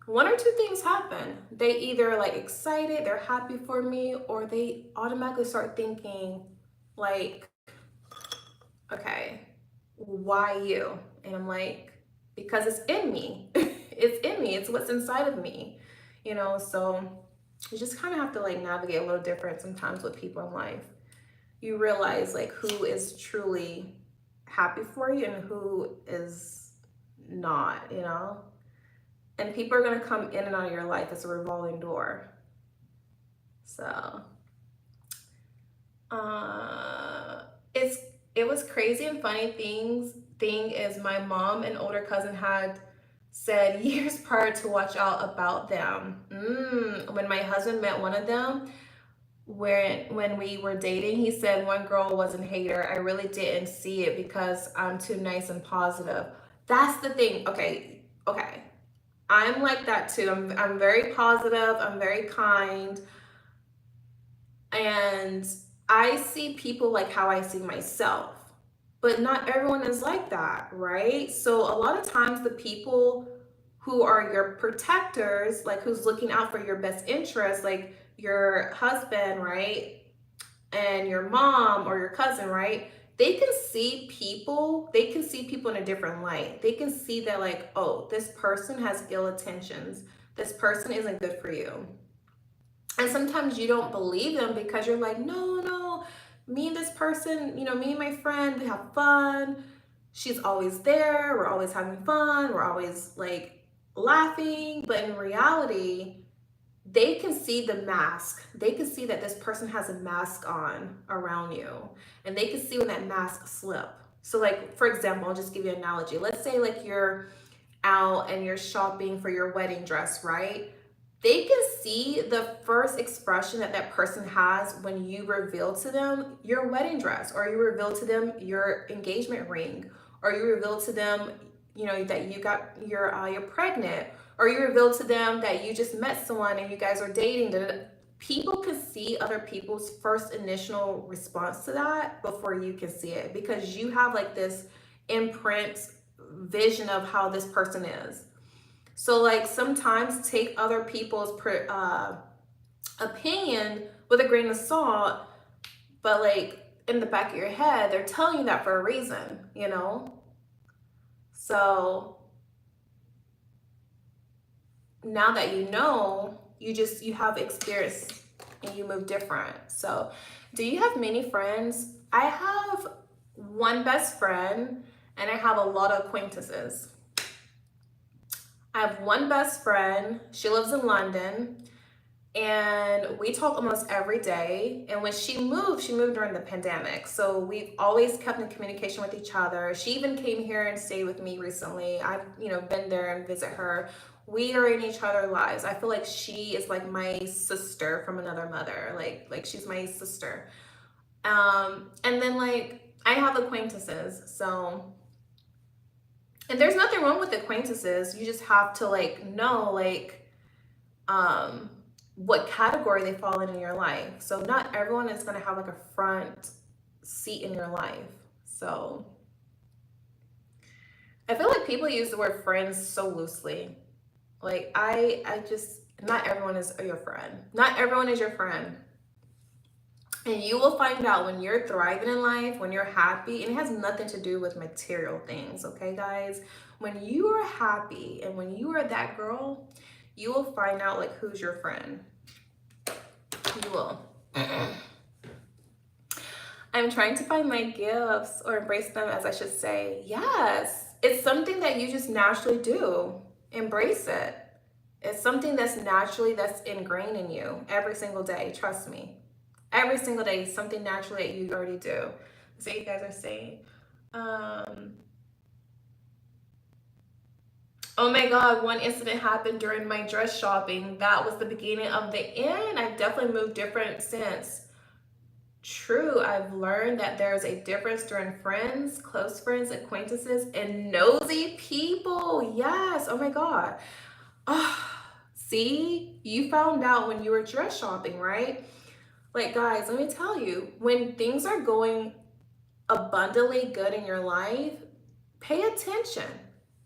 one or two things happen. They either like excited, they're happy for me, or they automatically start thinking like, okay, why you? And I'm like, because it's in me. It's in me. It's what's inside of me. So you just kind of have to like navigate a little different sometimes with people in life. You realize like who is truly happy for you and who is not, and people are going to come in and out of your life. It's a revolving door. So it was crazy and funny thing is my mom and older cousin had said years prior to watch out about them. When my husband met one of them, when we were dating, he said one girl was a hater. I really didn't see it because I'm too nice and positive. That's the thing. Okay. I'm like that too. I'm very positive. I'm very kind. And I see people like how I see myself. But not everyone is like that, right? So a lot of times the people who are your protectors, like who's looking out for your best interest, like your husband, right? And your mom or your cousin, right? They can see people in a different light. They can see that like, oh, this person has ill intentions. This person isn't good for you. And sometimes you don't believe them because you're like, no, me and this person, me and my friend, we have fun. She's always there. We're always having fun. We're always like laughing. But in reality, they can see the mask. They can see that this person has a mask on around you, and they can see when that mask slip. So like, for example, I'll just give you an analogy. Let's say like you're out and you're shopping for your wedding dress, right? They can see the first expression that person has when you reveal to them your wedding dress, or you reveal to them your engagement ring, or you reveal to them, that you're pregnant, or you reveal to them that you just met someone and you guys are dating. People can see other people's first initial response to that before you can see it, because you have like this imprint vision of how this person is. So like sometimes take other people's opinion with a grain of salt, but like in the back of your head, they're telling you that for a reason, So now that you have experience and you move different. So do you have many friends? I have one best friend and I have a lot of acquaintances. I have one best friend. She lives in London, and we talk almost every day. And when she moved during the pandemic. So we've always kept in communication with each other. She even came here and stayed with me recently. I've, been there and visit her. We are in each other's lives. I feel like she is like my sister from another mother. Like she's my sister. And then like I have acquaintances. So, and there's nothing wrong with acquaintances. You just have to like know like what category they fall in your life. So not everyone is going to have like a front seat in your life. So I feel like people use the word friends so loosely. Like I just, not everyone is your friend. Not everyone is your friend. And you will find out when you're thriving in life, when you're happy, and it has nothing to do with material things, okay, guys? When you are happy and when you are that girl, you will find out like who's your friend. You will. I'm trying to find my gifts, or embrace them, as I should say. Yes, it's something that you just naturally do. Embrace it. It's something that's ingrained in you every single day. Trust me. Every single day, something naturally that you already do. So you guys are saying, oh my God, one incident happened during my dress shopping. That was the beginning of the end. I've definitely moved different since. True, I've learned that there's a difference during friends, close friends, acquaintances, and nosy people. Yes, oh my God. See, you found out when you were dress shopping, right? Like, guys, let me tell you, when things are going abundantly good in your life, pay attention.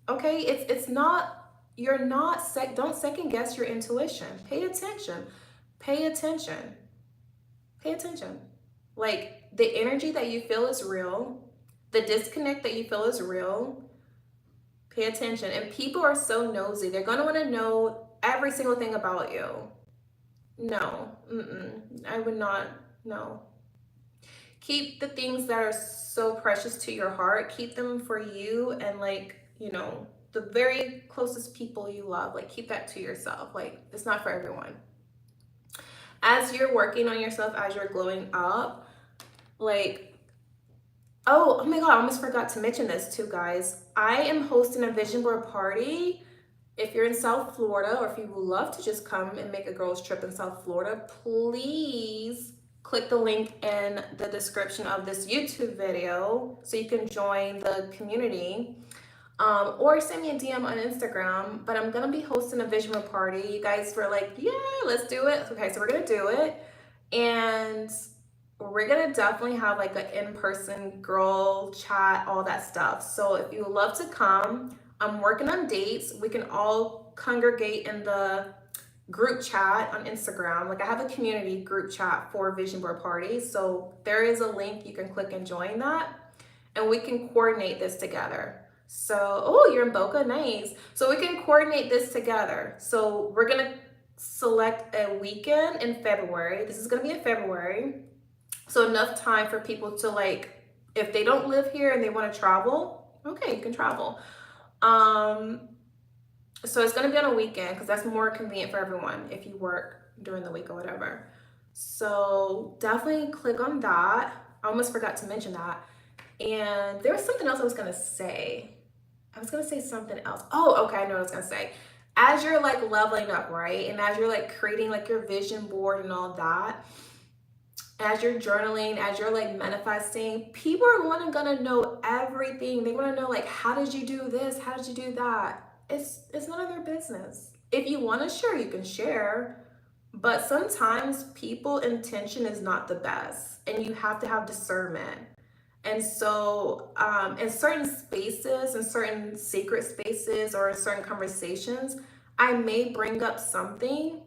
Okay? It's not, you're not don't second guess your intuition. Pay attention. Pay attention. Pay attention. Like, the energy that you feel is real. The disconnect that you feel is real. Pay attention. And people are so nosy. They're going to want to know every single thing about you. No. I would not. No. Keep the things that are so precious to your heart. Keep them for you and, like, you know, the very closest people you love. Like, keep that to yourself. Like, it's not for everyone. As you're working on yourself, as you're glowing up, like, oh my God, I almost forgot to mention this too, guys. I am hosting a vision board party. If you're in South Florida, or if you would love to just come and make a girls trip in South Florida, please click the link in the description of this YouTube video so you can join the community. Or send me a DM on Instagram. But I'm gonna be hosting a vision board party. You guys were like, yeah, let's do it. Okay, so we're gonna do it. And we're gonna definitely have like an in-person girl chat, all that stuff. So if you would love to come, I'm working on dates. We can all congregate in the group chat on Instagram. Like, I have a community group chat for vision board parties. So there is a link, you can click and join that, and we can coordinate this together. So, oh, you're in Boca, nice. So we can coordinate this together. So we're gonna select a weekend in February. This is gonna be in February. So enough time for people to, like, if they don't live here and they want to travel, okay, you can travel. So it's going to be on a weekend because that's more convenient for everyone if you work during the week or whatever. So definitely click on that. I almost forgot to mention that. And there was something else I was going to say. I was going to say something else. Oh, okay, I know what I was going to say. As you're like leveling up, right? And as you're like creating like your vision board and all that, as you're journaling, as you're like manifesting, people are gonna know everything. They want to know, like, how did you do this? How did you do that? It's none of their business. If you want to share, you can share, but sometimes people intention is not the best, and you have to have discernment. And so in certain spaces, in certain secret spaces, or in certain conversations, I may bring up something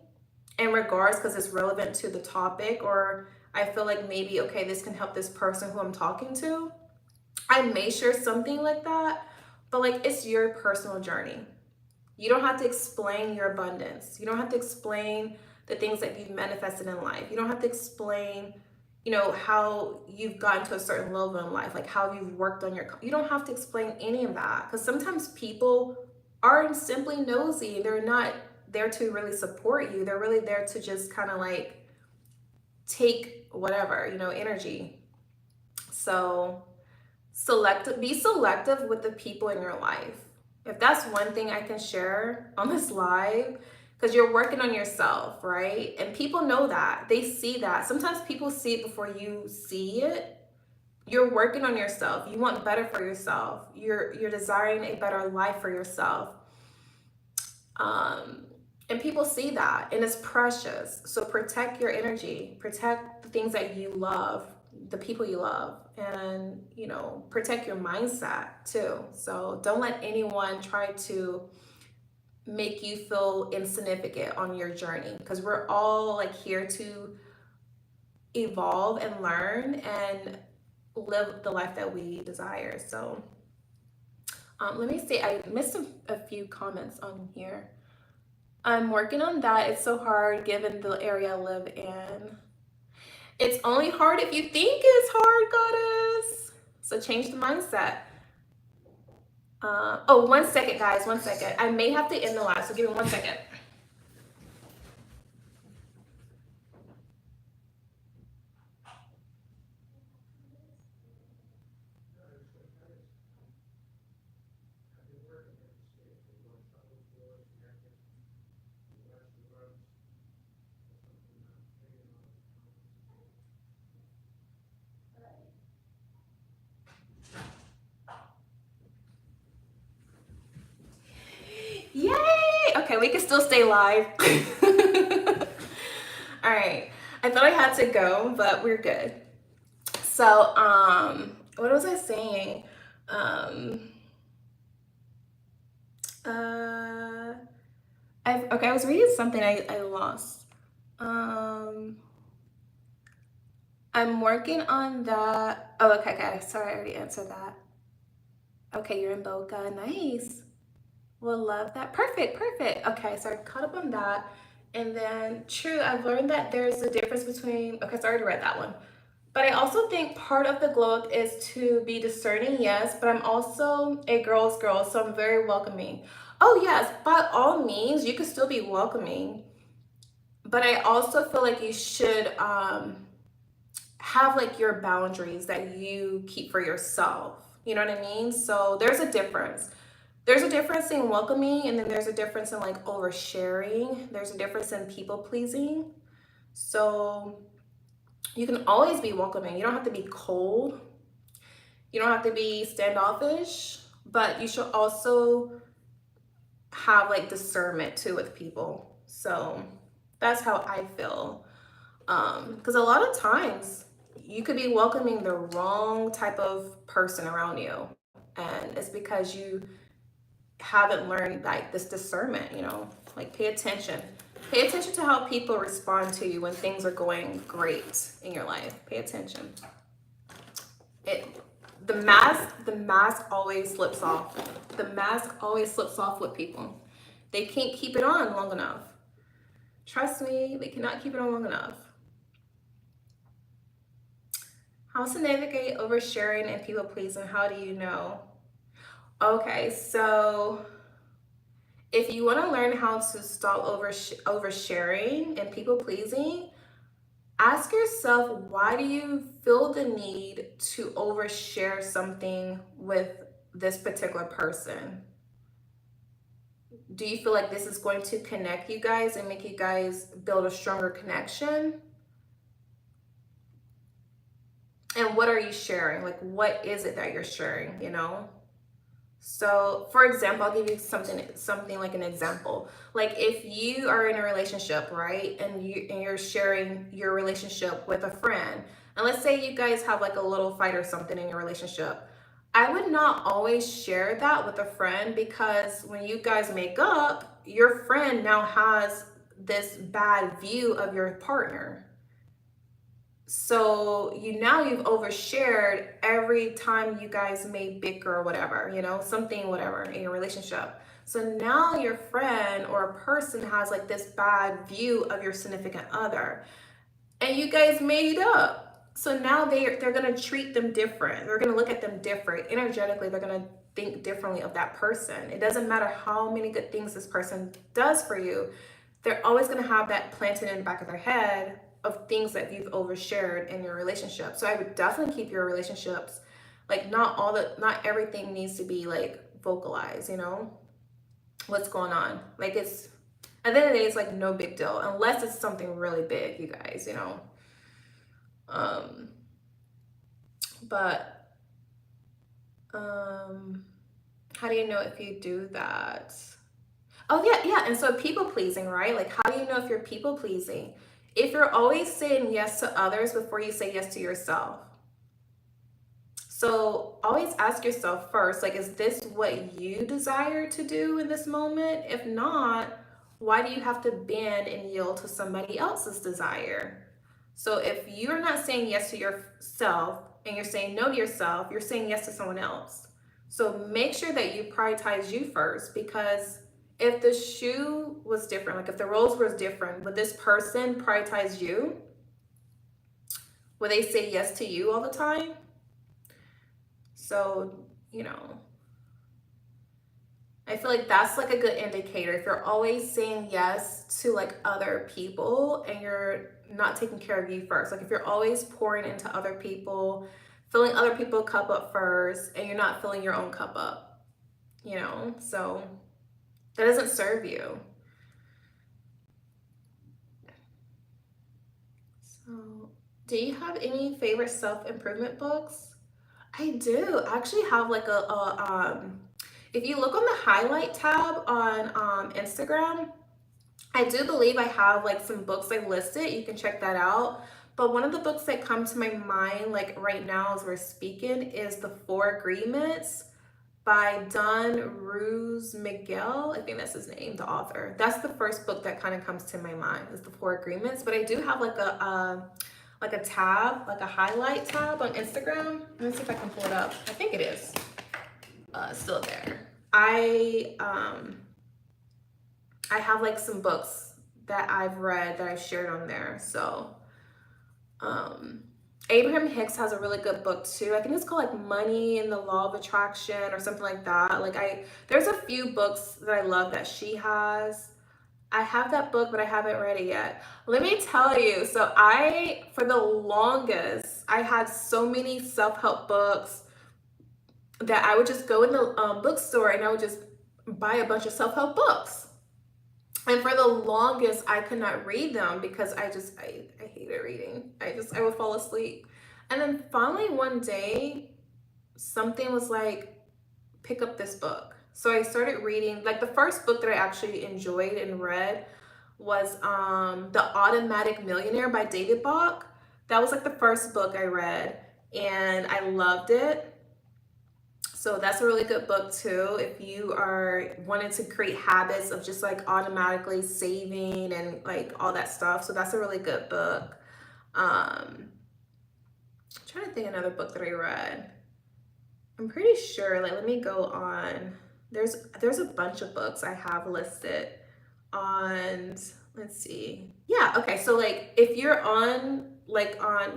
in regards because it's relevant to the topic, or I feel like maybe, okay, this can help this person who I'm talking to. I may share something like that, but like, it's your personal journey. You don't have to explain your abundance. You don't have to explain the things that you've manifested in life. You don't have to explain, you know, how you've gotten to a certain level in life, like how you've worked on you don't have to explain any of that, because sometimes people are simply nosy. They're not there to really support you. They're really there to just kind of like take whatever, you know, energy. So be selective with the people in your life. If that's one thing I can share on this live, because you're working on yourself, right? And people know that. They see that. Sometimes people see it before you see it. You're working on yourself. You want better for yourself. You're desiring a better life for yourself. And people see that, and it's precious. So protect your energy, protect the things that you love, the people you love, and, you know, protect your mindset too. So don't let anyone try to make you feel insignificant on your journey, because we're all like here to evolve and learn and live the life that we desire. So let me see, I missed a few comments on here. I'm working on that. It's so hard given the area I live in. It's only hard if you think it's hard, goddess. So change the mindset. Oh, 1 second, guys. 1 second. I may have to end the live, so give me 1 second. Yay! Okay, we can still stay live. All right. I thought I had to go, but we're good. So, what was I saying? Okay, I was reading something I lost. I'm working on that. Oh, okay. Sorry, I already answered that. Okay, you're in Boca. Nice. Will love that. Perfect. Okay, so I caught up on that. And then, true, I've learned that there's a difference between, okay, so I already read that one. But I also think part of the glow up is to be discerning, yes, but I'm also a girl's girl, so I'm very welcoming. Oh, yes, by all means, you can still be welcoming. But I also feel like you should have like your boundaries that you keep for yourself. You know what I mean? So there's a difference. There's a difference in welcoming, and then there's a difference in like oversharing. There's a difference in people pleasing. So you can always be welcoming. You don't have to be cold. You don't have to be standoffish, but you should also have like discernment too with people. So that's how I feel. Because a lot of times you could be welcoming the wrong type of person around you, and it's because you haven't learned like this discernment, like pay attention to how people respond to you when things are going great in your life. Pay attention. The mask always slips off. With people. They can't keep it on long enough. Trust me, they cannot keep it on long enough. How to navigate oversharing and people pleasing? How do you know? Okay, so if you want to learn how to stop oversharing and people pleasing, ask yourself, why do you feel the need to overshare something with this particular person? Do you feel like this is going to connect you guys and make you guys build a stronger connection? And what are you sharing? Like, what is it that you're sharing, So, for example, I'll give you something like an example. Like if you are in a relationship, right? And you're sharing your relationship with a friend. And let's say you guys have like a little fight or something in your relationship. I would not always share that with a friend, because when you guys make up, your friend now has this bad view of your partner. So you've overshared every time you guys may bicker or whatever, something, whatever, in your relationship. So now your friend or a person has like this bad view of your significant other, and you guys made up. So now they're gonna treat them different. They're gonna look at them different. Energetically, they're gonna think differently of that person. It doesn't matter how many good things this person does for you. They're always gonna have that planted in the back of their head of things that you've overshared in your relationship. So I would definitely keep your relationships, like not everything needs to be like vocalized, what's going on. Like at the end of the day, it's like no big deal, unless it's something really big, you guys, But how do you know if you do that? Oh yeah. And so people pleasing, right? Like, how do you know if you're people pleasing? If you're always saying yes to others before you say yes to yourself. So always ask yourself first, like, is this what you desire to do in this moment? If not, why do you have to bend and yield to somebody else's desire? So if you're not saying yes to yourself and you're saying no to yourself, you're saying yes to someone else. So make sure that you prioritize you first, because if the shoe was different, like if the roles were different, would this person prioritize you? Would they say yes to you all the time? So, you know, I feel like that's like a good indicator. If you're always saying yes to like other people and you're not taking care of you first, like if you're always pouring into other people, filling other people's cup up first, and you're not filling your own cup up, you know, so that doesn't serve you. So, do you have any favorite self-improvement books? I do. I actually have like if you look on the highlight tab on Instagram, I do believe I have like some books I listed. You can check that out. But one of the books that come to my mind like right now as we're speaking is The Four Agreements by Don Ruse Miguel. I think that's his name, the author. That's the first book that kind of comes to my mind is The Four Agreements. But I do have like a tab, like a highlight tab on Instagram. Let me see if I can pull it up. I think it is still there. I have like some books that I've read that I've shared on there. So Abraham Hicks has a really good book too. I think it's called like Money and the Law of Attraction or something like that. There's a few books that I love that she has. I have that book, but I haven't read it yet. Let me tell you. So for the longest, I had so many self-help books that I would just go in the bookstore and I would just buy a bunch of self-help books. And for the longest, I could not read them because I hated reading. I would fall asleep. And then finally one day, something was like, pick up this book. So I started reading, like the first book that I actually enjoyed and read was The Automatic Millionaire by David Bach. That was like the first book I read and I loved it. So that's a really good book too. If you are wanting to create habits of just like automatically saving and like all that stuff. So that's a really good book. I'm trying to think another book that I read. I'm pretty sure, like, let me go on. There's a bunch of books I have listed on, let's see. Yeah, okay. So like if you're on, you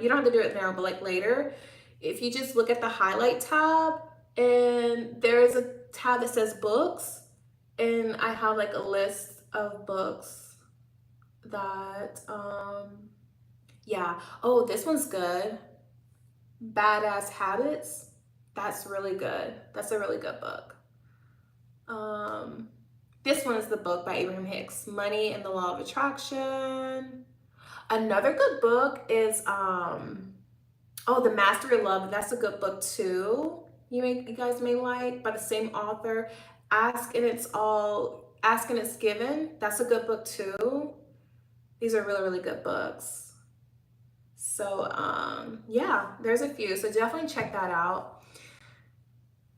don't have to do it now, but like later, if you just look at the highlight tab, and there's a tab that says books, and I have like a list of books that yeah. Oh, this one's good. Badass Habits. That's really good. That's a really good book. This one is the book by Abraham Hicks, Money and the Law of Attraction. Another good book is The Mastery of Love. That's a good book too. You guys may like, by the same author. Ask and It's Given. That's a good book too. These are really, really good books. So yeah, there's a few. So definitely check that out.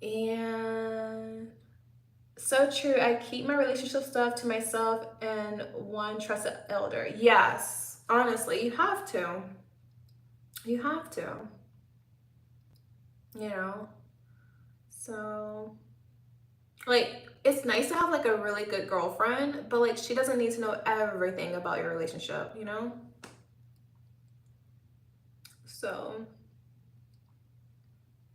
And so true. I keep my relationship stuff to myself and one trusted elder. Yes, honestly, you have to. You have to. You know? So, like, it's nice to have like a really good girlfriend, but like she doesn't need to know everything about your relationship, you know? So,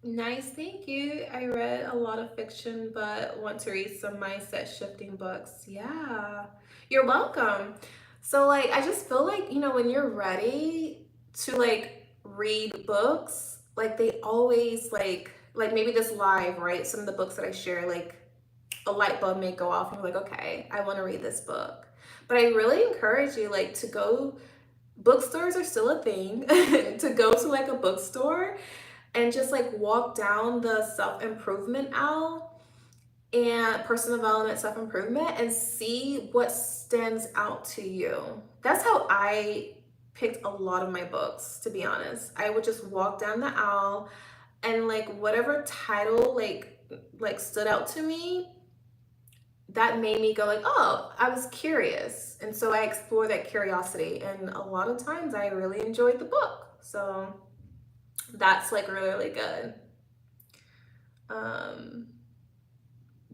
nice, thank you. I read a lot of fiction, but want to read some mindset shifting books. Yeah, you're welcome. So, like, I just feel like, when you're ready to like read books, like they always like maybe this live, right? Some of the books that I share, like a light bulb may go off and you're like, okay, I want to read this book. But I really encourage you like to go, bookstores are still a thing, to go to like a bookstore and just like walk down the self-improvement aisle and personal development, self-improvement, and see what stands out to you. That's how I picked a lot of my books, to be honest. I would just walk down the aisle and like whatever title like stood out to me, that made me go like, oh, I was curious. And so I explored that curiosity. And a lot of times I really enjoyed the book. So that's like really, really good.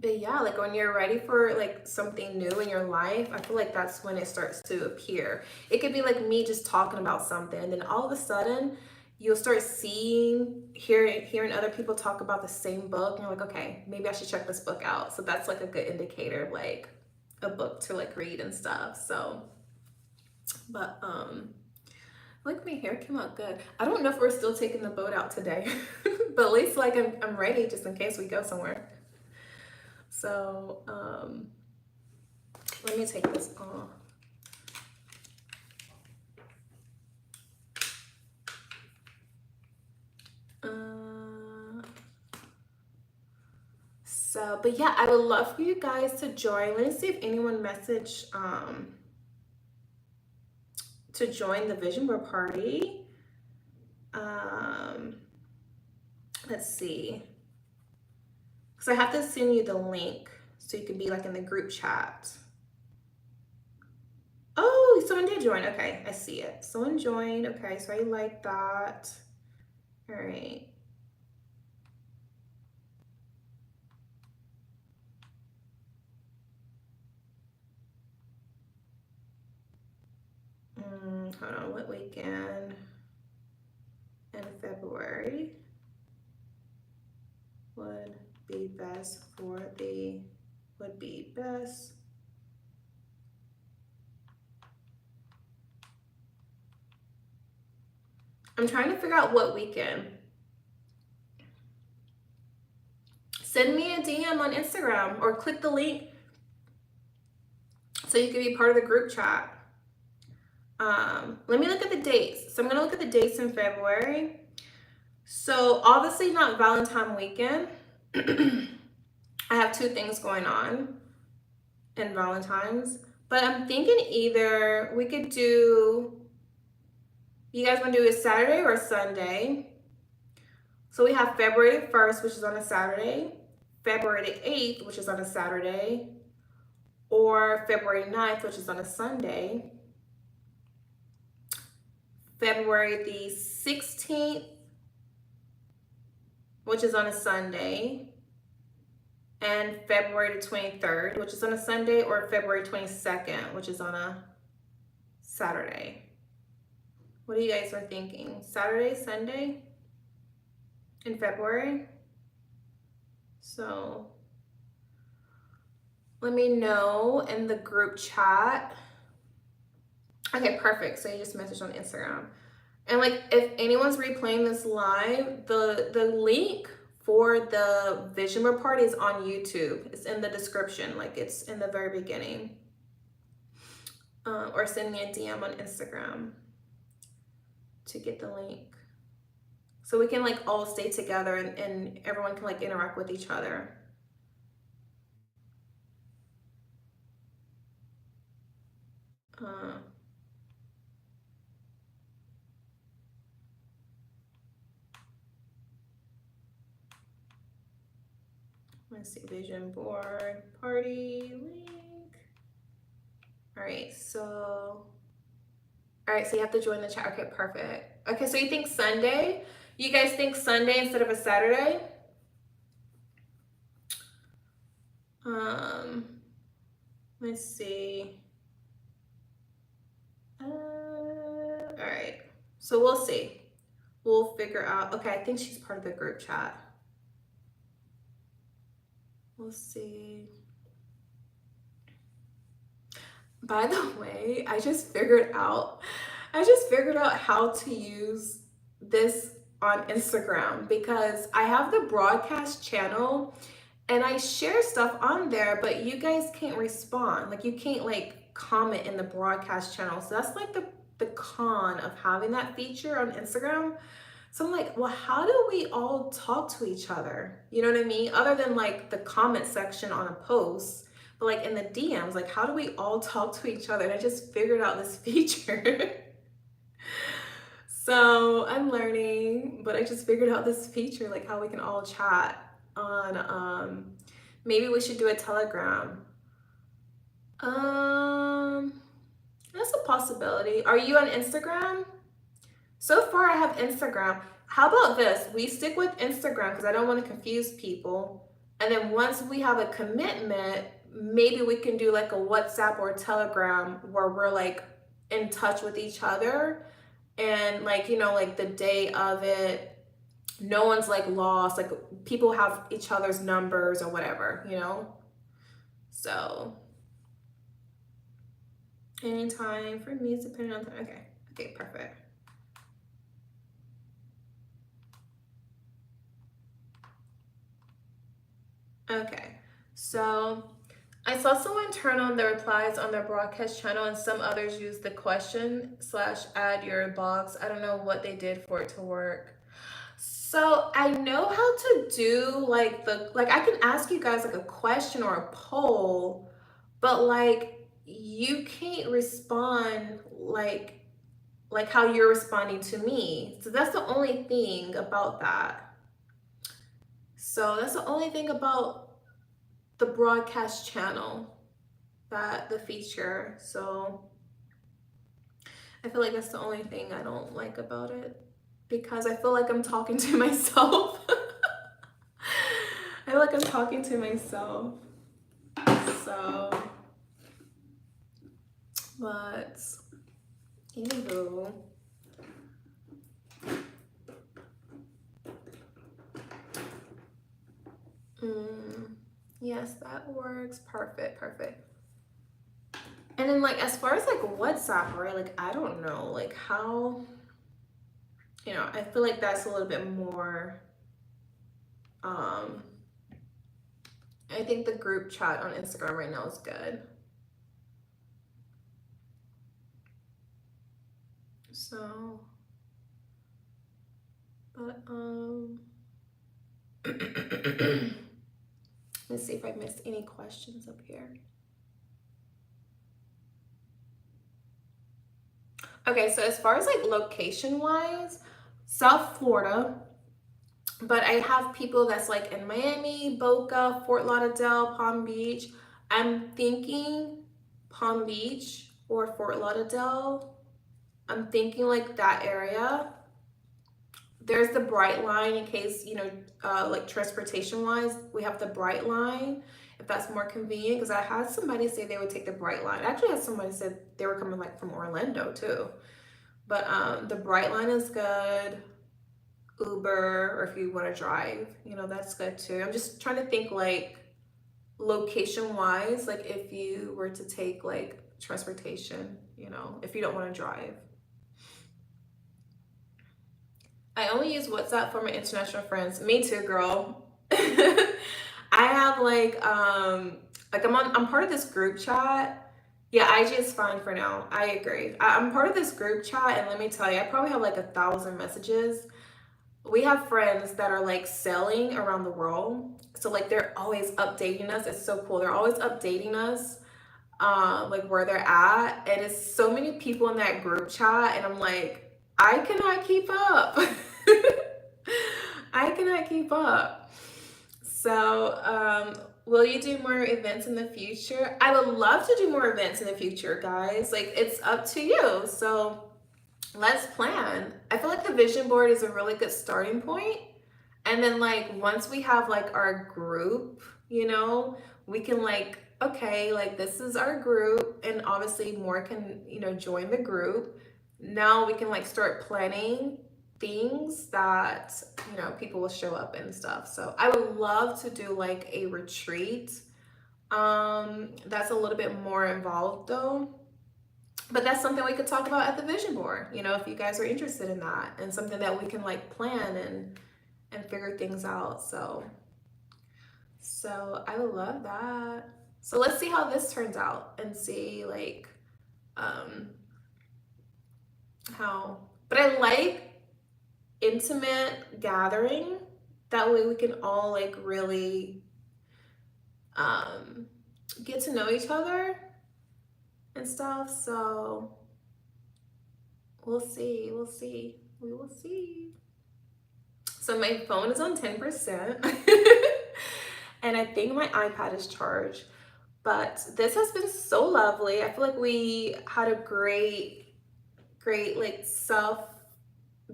But yeah, like when you're ready for like something new in your life, I feel like that's when it starts to appear. It could be like me just talking about something, and then all of a sudden you'll start seeing, hearing other people talk about the same book, and you're like, okay, maybe I should check this book out. So that's like a good indicator of like a book to like read and stuff. So, but like my hair came out good. I don't know if we're still taking the boat out today, but at least like I'm ready just in case we go somewhere. So, let me take this off. So, but yeah, I would love for you guys to join. Let me see if anyone messaged to join the Vision Board party. Let's see. Because I have to send you the link so you can be like in the group chat. Oh, someone did join. Okay, I see it. Someone joined. Okay, so I like that. All right. Hold on, what weekend in February would be best I'm trying to figure out what weekend. Send me a DM on Instagram or click the link so you can be part of the group chat. Let me look at the dates. So I'm gonna look at the dates in February. So obviously not Valentine weekend. I have two things going on in Valentine's, but I'm thinking either we could do, you guys want to do a Saturday or a Sunday? So we have February 1st, which is on a Saturday, February the 8th, which is on a Saturday, or February 9th, which is on a Sunday, February the 16th, which is on a Sunday, and February the 23rd, which is on a Sunday, or February 22nd, which is on a Saturday. What do you guys are thinking? Saturday, Sunday in February? So let me know in the group chat. Okay, perfect. So you just messaged on Instagram. And like if anyone's replaying this live, the link for the Vision Board party is on YouTube. It's in the description, like it's in the very beginning. Or send me a DM on Instagram to get the link. So we can like all stay together and everyone can like interact with each other. Let's see, Vision Board party link. All right, so you have to join the chat. Okay, perfect. Okay, so you think Sunday? You guys think Sunday instead of a Saturday? Let's see. All right, so we'll see. We'll figure out. Okay, I think she's part of the group chat. We'll see. By the way, I just figured out how to use this on Instagram because I have the broadcast channel and I share stuff on there, but you guys can't respond. Like you can't like comment in the broadcast channel. So that's like the con of having that feature on Instagram. So I'm like, well, how do we all talk to each other? You know what I mean? Other than like the comment section on a post, but like in the DMs, like how do we all talk to each other? And I just figured out this feature. So I'm learning, but I just figured out this feature, like how we can all chat on, maybe we should do a Telegram. That's a possibility. Are you on Instagram? So far I have Instagram. How about this? We stick with Instagram because I don't want to confuse people. And then once we have a commitment, maybe we can do like a WhatsApp or a Telegram where we're like in touch with each other. And like, you know, like the day of it, no one's like lost. Like people have each other's numbers or whatever, you know? So anytime for me is depending on time. Okay. Okay, perfect. Okay. So I saw someone turn on the replies on their broadcast channel and some others use the question slash add your box. I don't know what they did for it to work. So I know how to do like I can ask you guys like a question or a poll, but like you can't respond like how you're responding to me. So that's the only thing about that. So that's the only thing about the broadcast channel, that the feature. So I feel like that's the only thing I don't like about it, because I feel like I'm talking to myself. I feel like I'm talking to myself. So, but anywho. Yes, that works. Perfect, perfect. And then like as far as like WhatsApp, right? Like I don't know, like how, you know, I feel like that's a little bit more I think the group chat on Instagram right now is good. So, but let's see if I missed any questions up here. Okay, so as far as like location wise, South Florida, but I have people that's like in Miami, Boca, Fort Lauderdale, Palm Beach. I'm thinking Palm Beach or Fort Lauderdale. I'm thinking like that area. There's the Bright Line in case, you know, like transportation wise, we have the Bright Line if that's more convenient. Because I had somebody say they would take the Bright Line. I actually had somebody said they were coming like from Orlando too. But the Bright Line is good. Uber, or if you want to drive, you know, that's good too. I'm just trying to think like location wise, like if you were to take like transportation, you know, if you don't want to drive. I only use WhatsApp for my international friends. Me too, girl. I have like I'm part of this group chat. Yeah, IG is fine for now. I agree. I'm part of this group chat, and let me tell you, I probably have like 1,000 messages. We have friends that are like selling around the world. So like they're always updating us. It's so cool. They're always updating us like where they're at. And it's so many people in that group chat, and I'm like, I cannot keep up. I cannot keep up. So, will you do more events in the future? I would love to do more events in the future, guys. Like, it's up to you. So, let's plan. I feel like the vision board is a really good starting point. And then, like, once we have like our group, you know, we can like, okay, like this is our group, and obviously more can, you know, join the group. Now we can like start planning things that, you know, people will show up and stuff. So I would love to do like a retreat. That's a little bit more involved though. But that's something we could talk about at the vision board, you know, if you guys are interested in that, and something that we can like plan and figure things out. So I love that. So let's see how this turns out and see like how, but I like intimate gathering. That way we can all like really get to know each other and stuff. So we'll see. We'll see. We will see. So my phone is on 10%. And I think my iPad is charged. But this has been so lovely. I feel like we had a great like self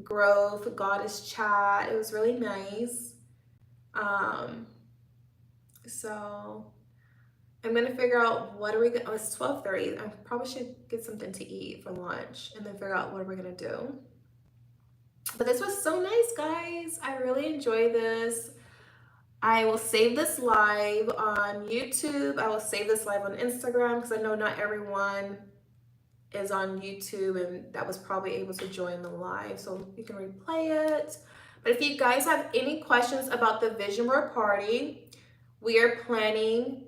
growth goddess chat. It was really nice. So I'm gonna figure out what are we gonna, oh, it's 12:30. I probably should get something to eat for lunch and then figure out what we're gonna do. But this was so nice, guys. I really enjoy this. I will save this live on YouTube. I will save this live on Instagram because I know not everyone is on YouTube and that was probably able to join the live. So you can replay it. But if you guys have any questions about the Vision Board Party, we are planning,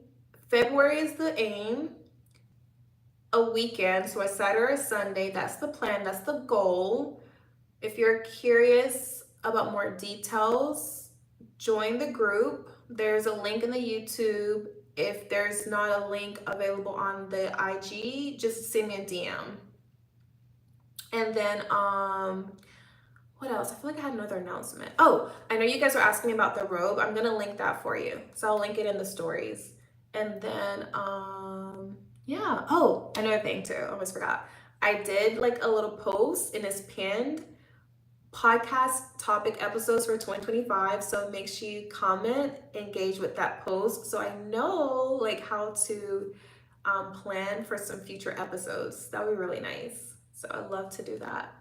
February is the aim, a weekend, so a Saturday or a Sunday. That's the plan, that's the goal. If you're curious about more details, join the group. There's a link in the YouTube. If there's not a link available on the IG, just send me a DM. And then what else? I feel like I had another announcement. Oh, I know you guys are asking me about the robe. I'm gonna link that for you. So I'll link it in the stories. And then yeah. Oh, another thing too. I almost forgot. I did like a little post and it's pinned, podcast topic episodes for 2025. So make sure you comment, engage with that post so I know like how to plan for some future episodes. That would be really nice. So I'd love to do that.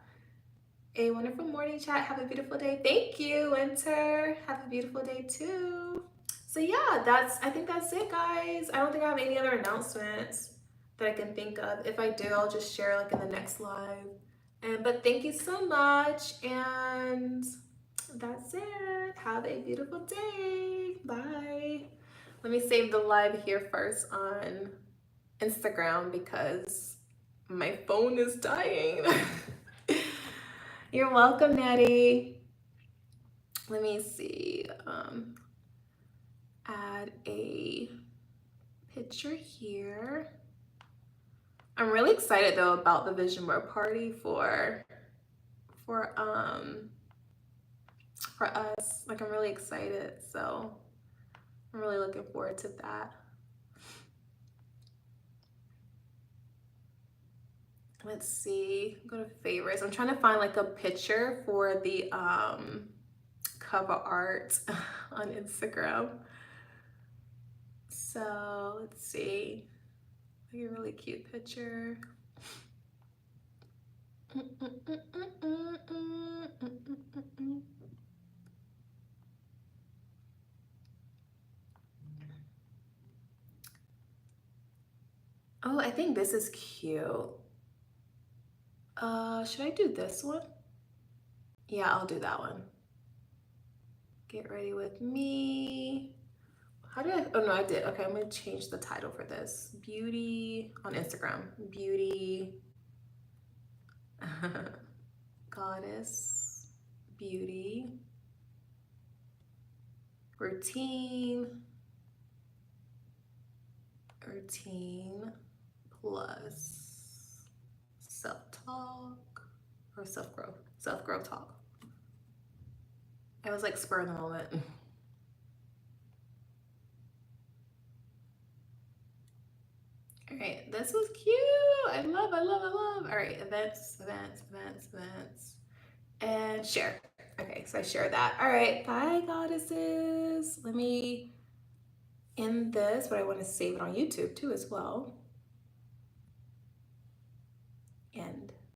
A wonderful morning, chat. Have a beautiful day. Thank you, Winter. Have a beautiful day too. So yeah, I think that's it, guys. I don't think I have any other announcements that I can think of. If I do, I'll just share like in the next live. But thank you so much, and that's it. Have a beautiful day. Bye. Let me save the live here first on Instagram because my phone is dying. You're welcome, Natty. Let me see. Add a picture here. I'm really excited though about the Vision Board Party for us. Like I'm really excited, so I'm really looking forward to that. Let's see, go to favorites. I'm trying to find like a picture for the cover art on Instagram. So let's see, like a really cute picture. Oh, I think this is cute. Should I do this one? Yeah, I'll do that one. Get ready with me. How did I, oh no, I did. Okay, I'm gonna change the title for this. Beauty on Instagram. Beauty, goddess, beauty, routine, routine plus self-talk or self-growth talk. It was like spur of the moment. All right, this was cute. I love. All right, events, and share. Okay, so I share that. All right, bye, goddesses. Let me end this, but I want to save it on YouTube too as well. And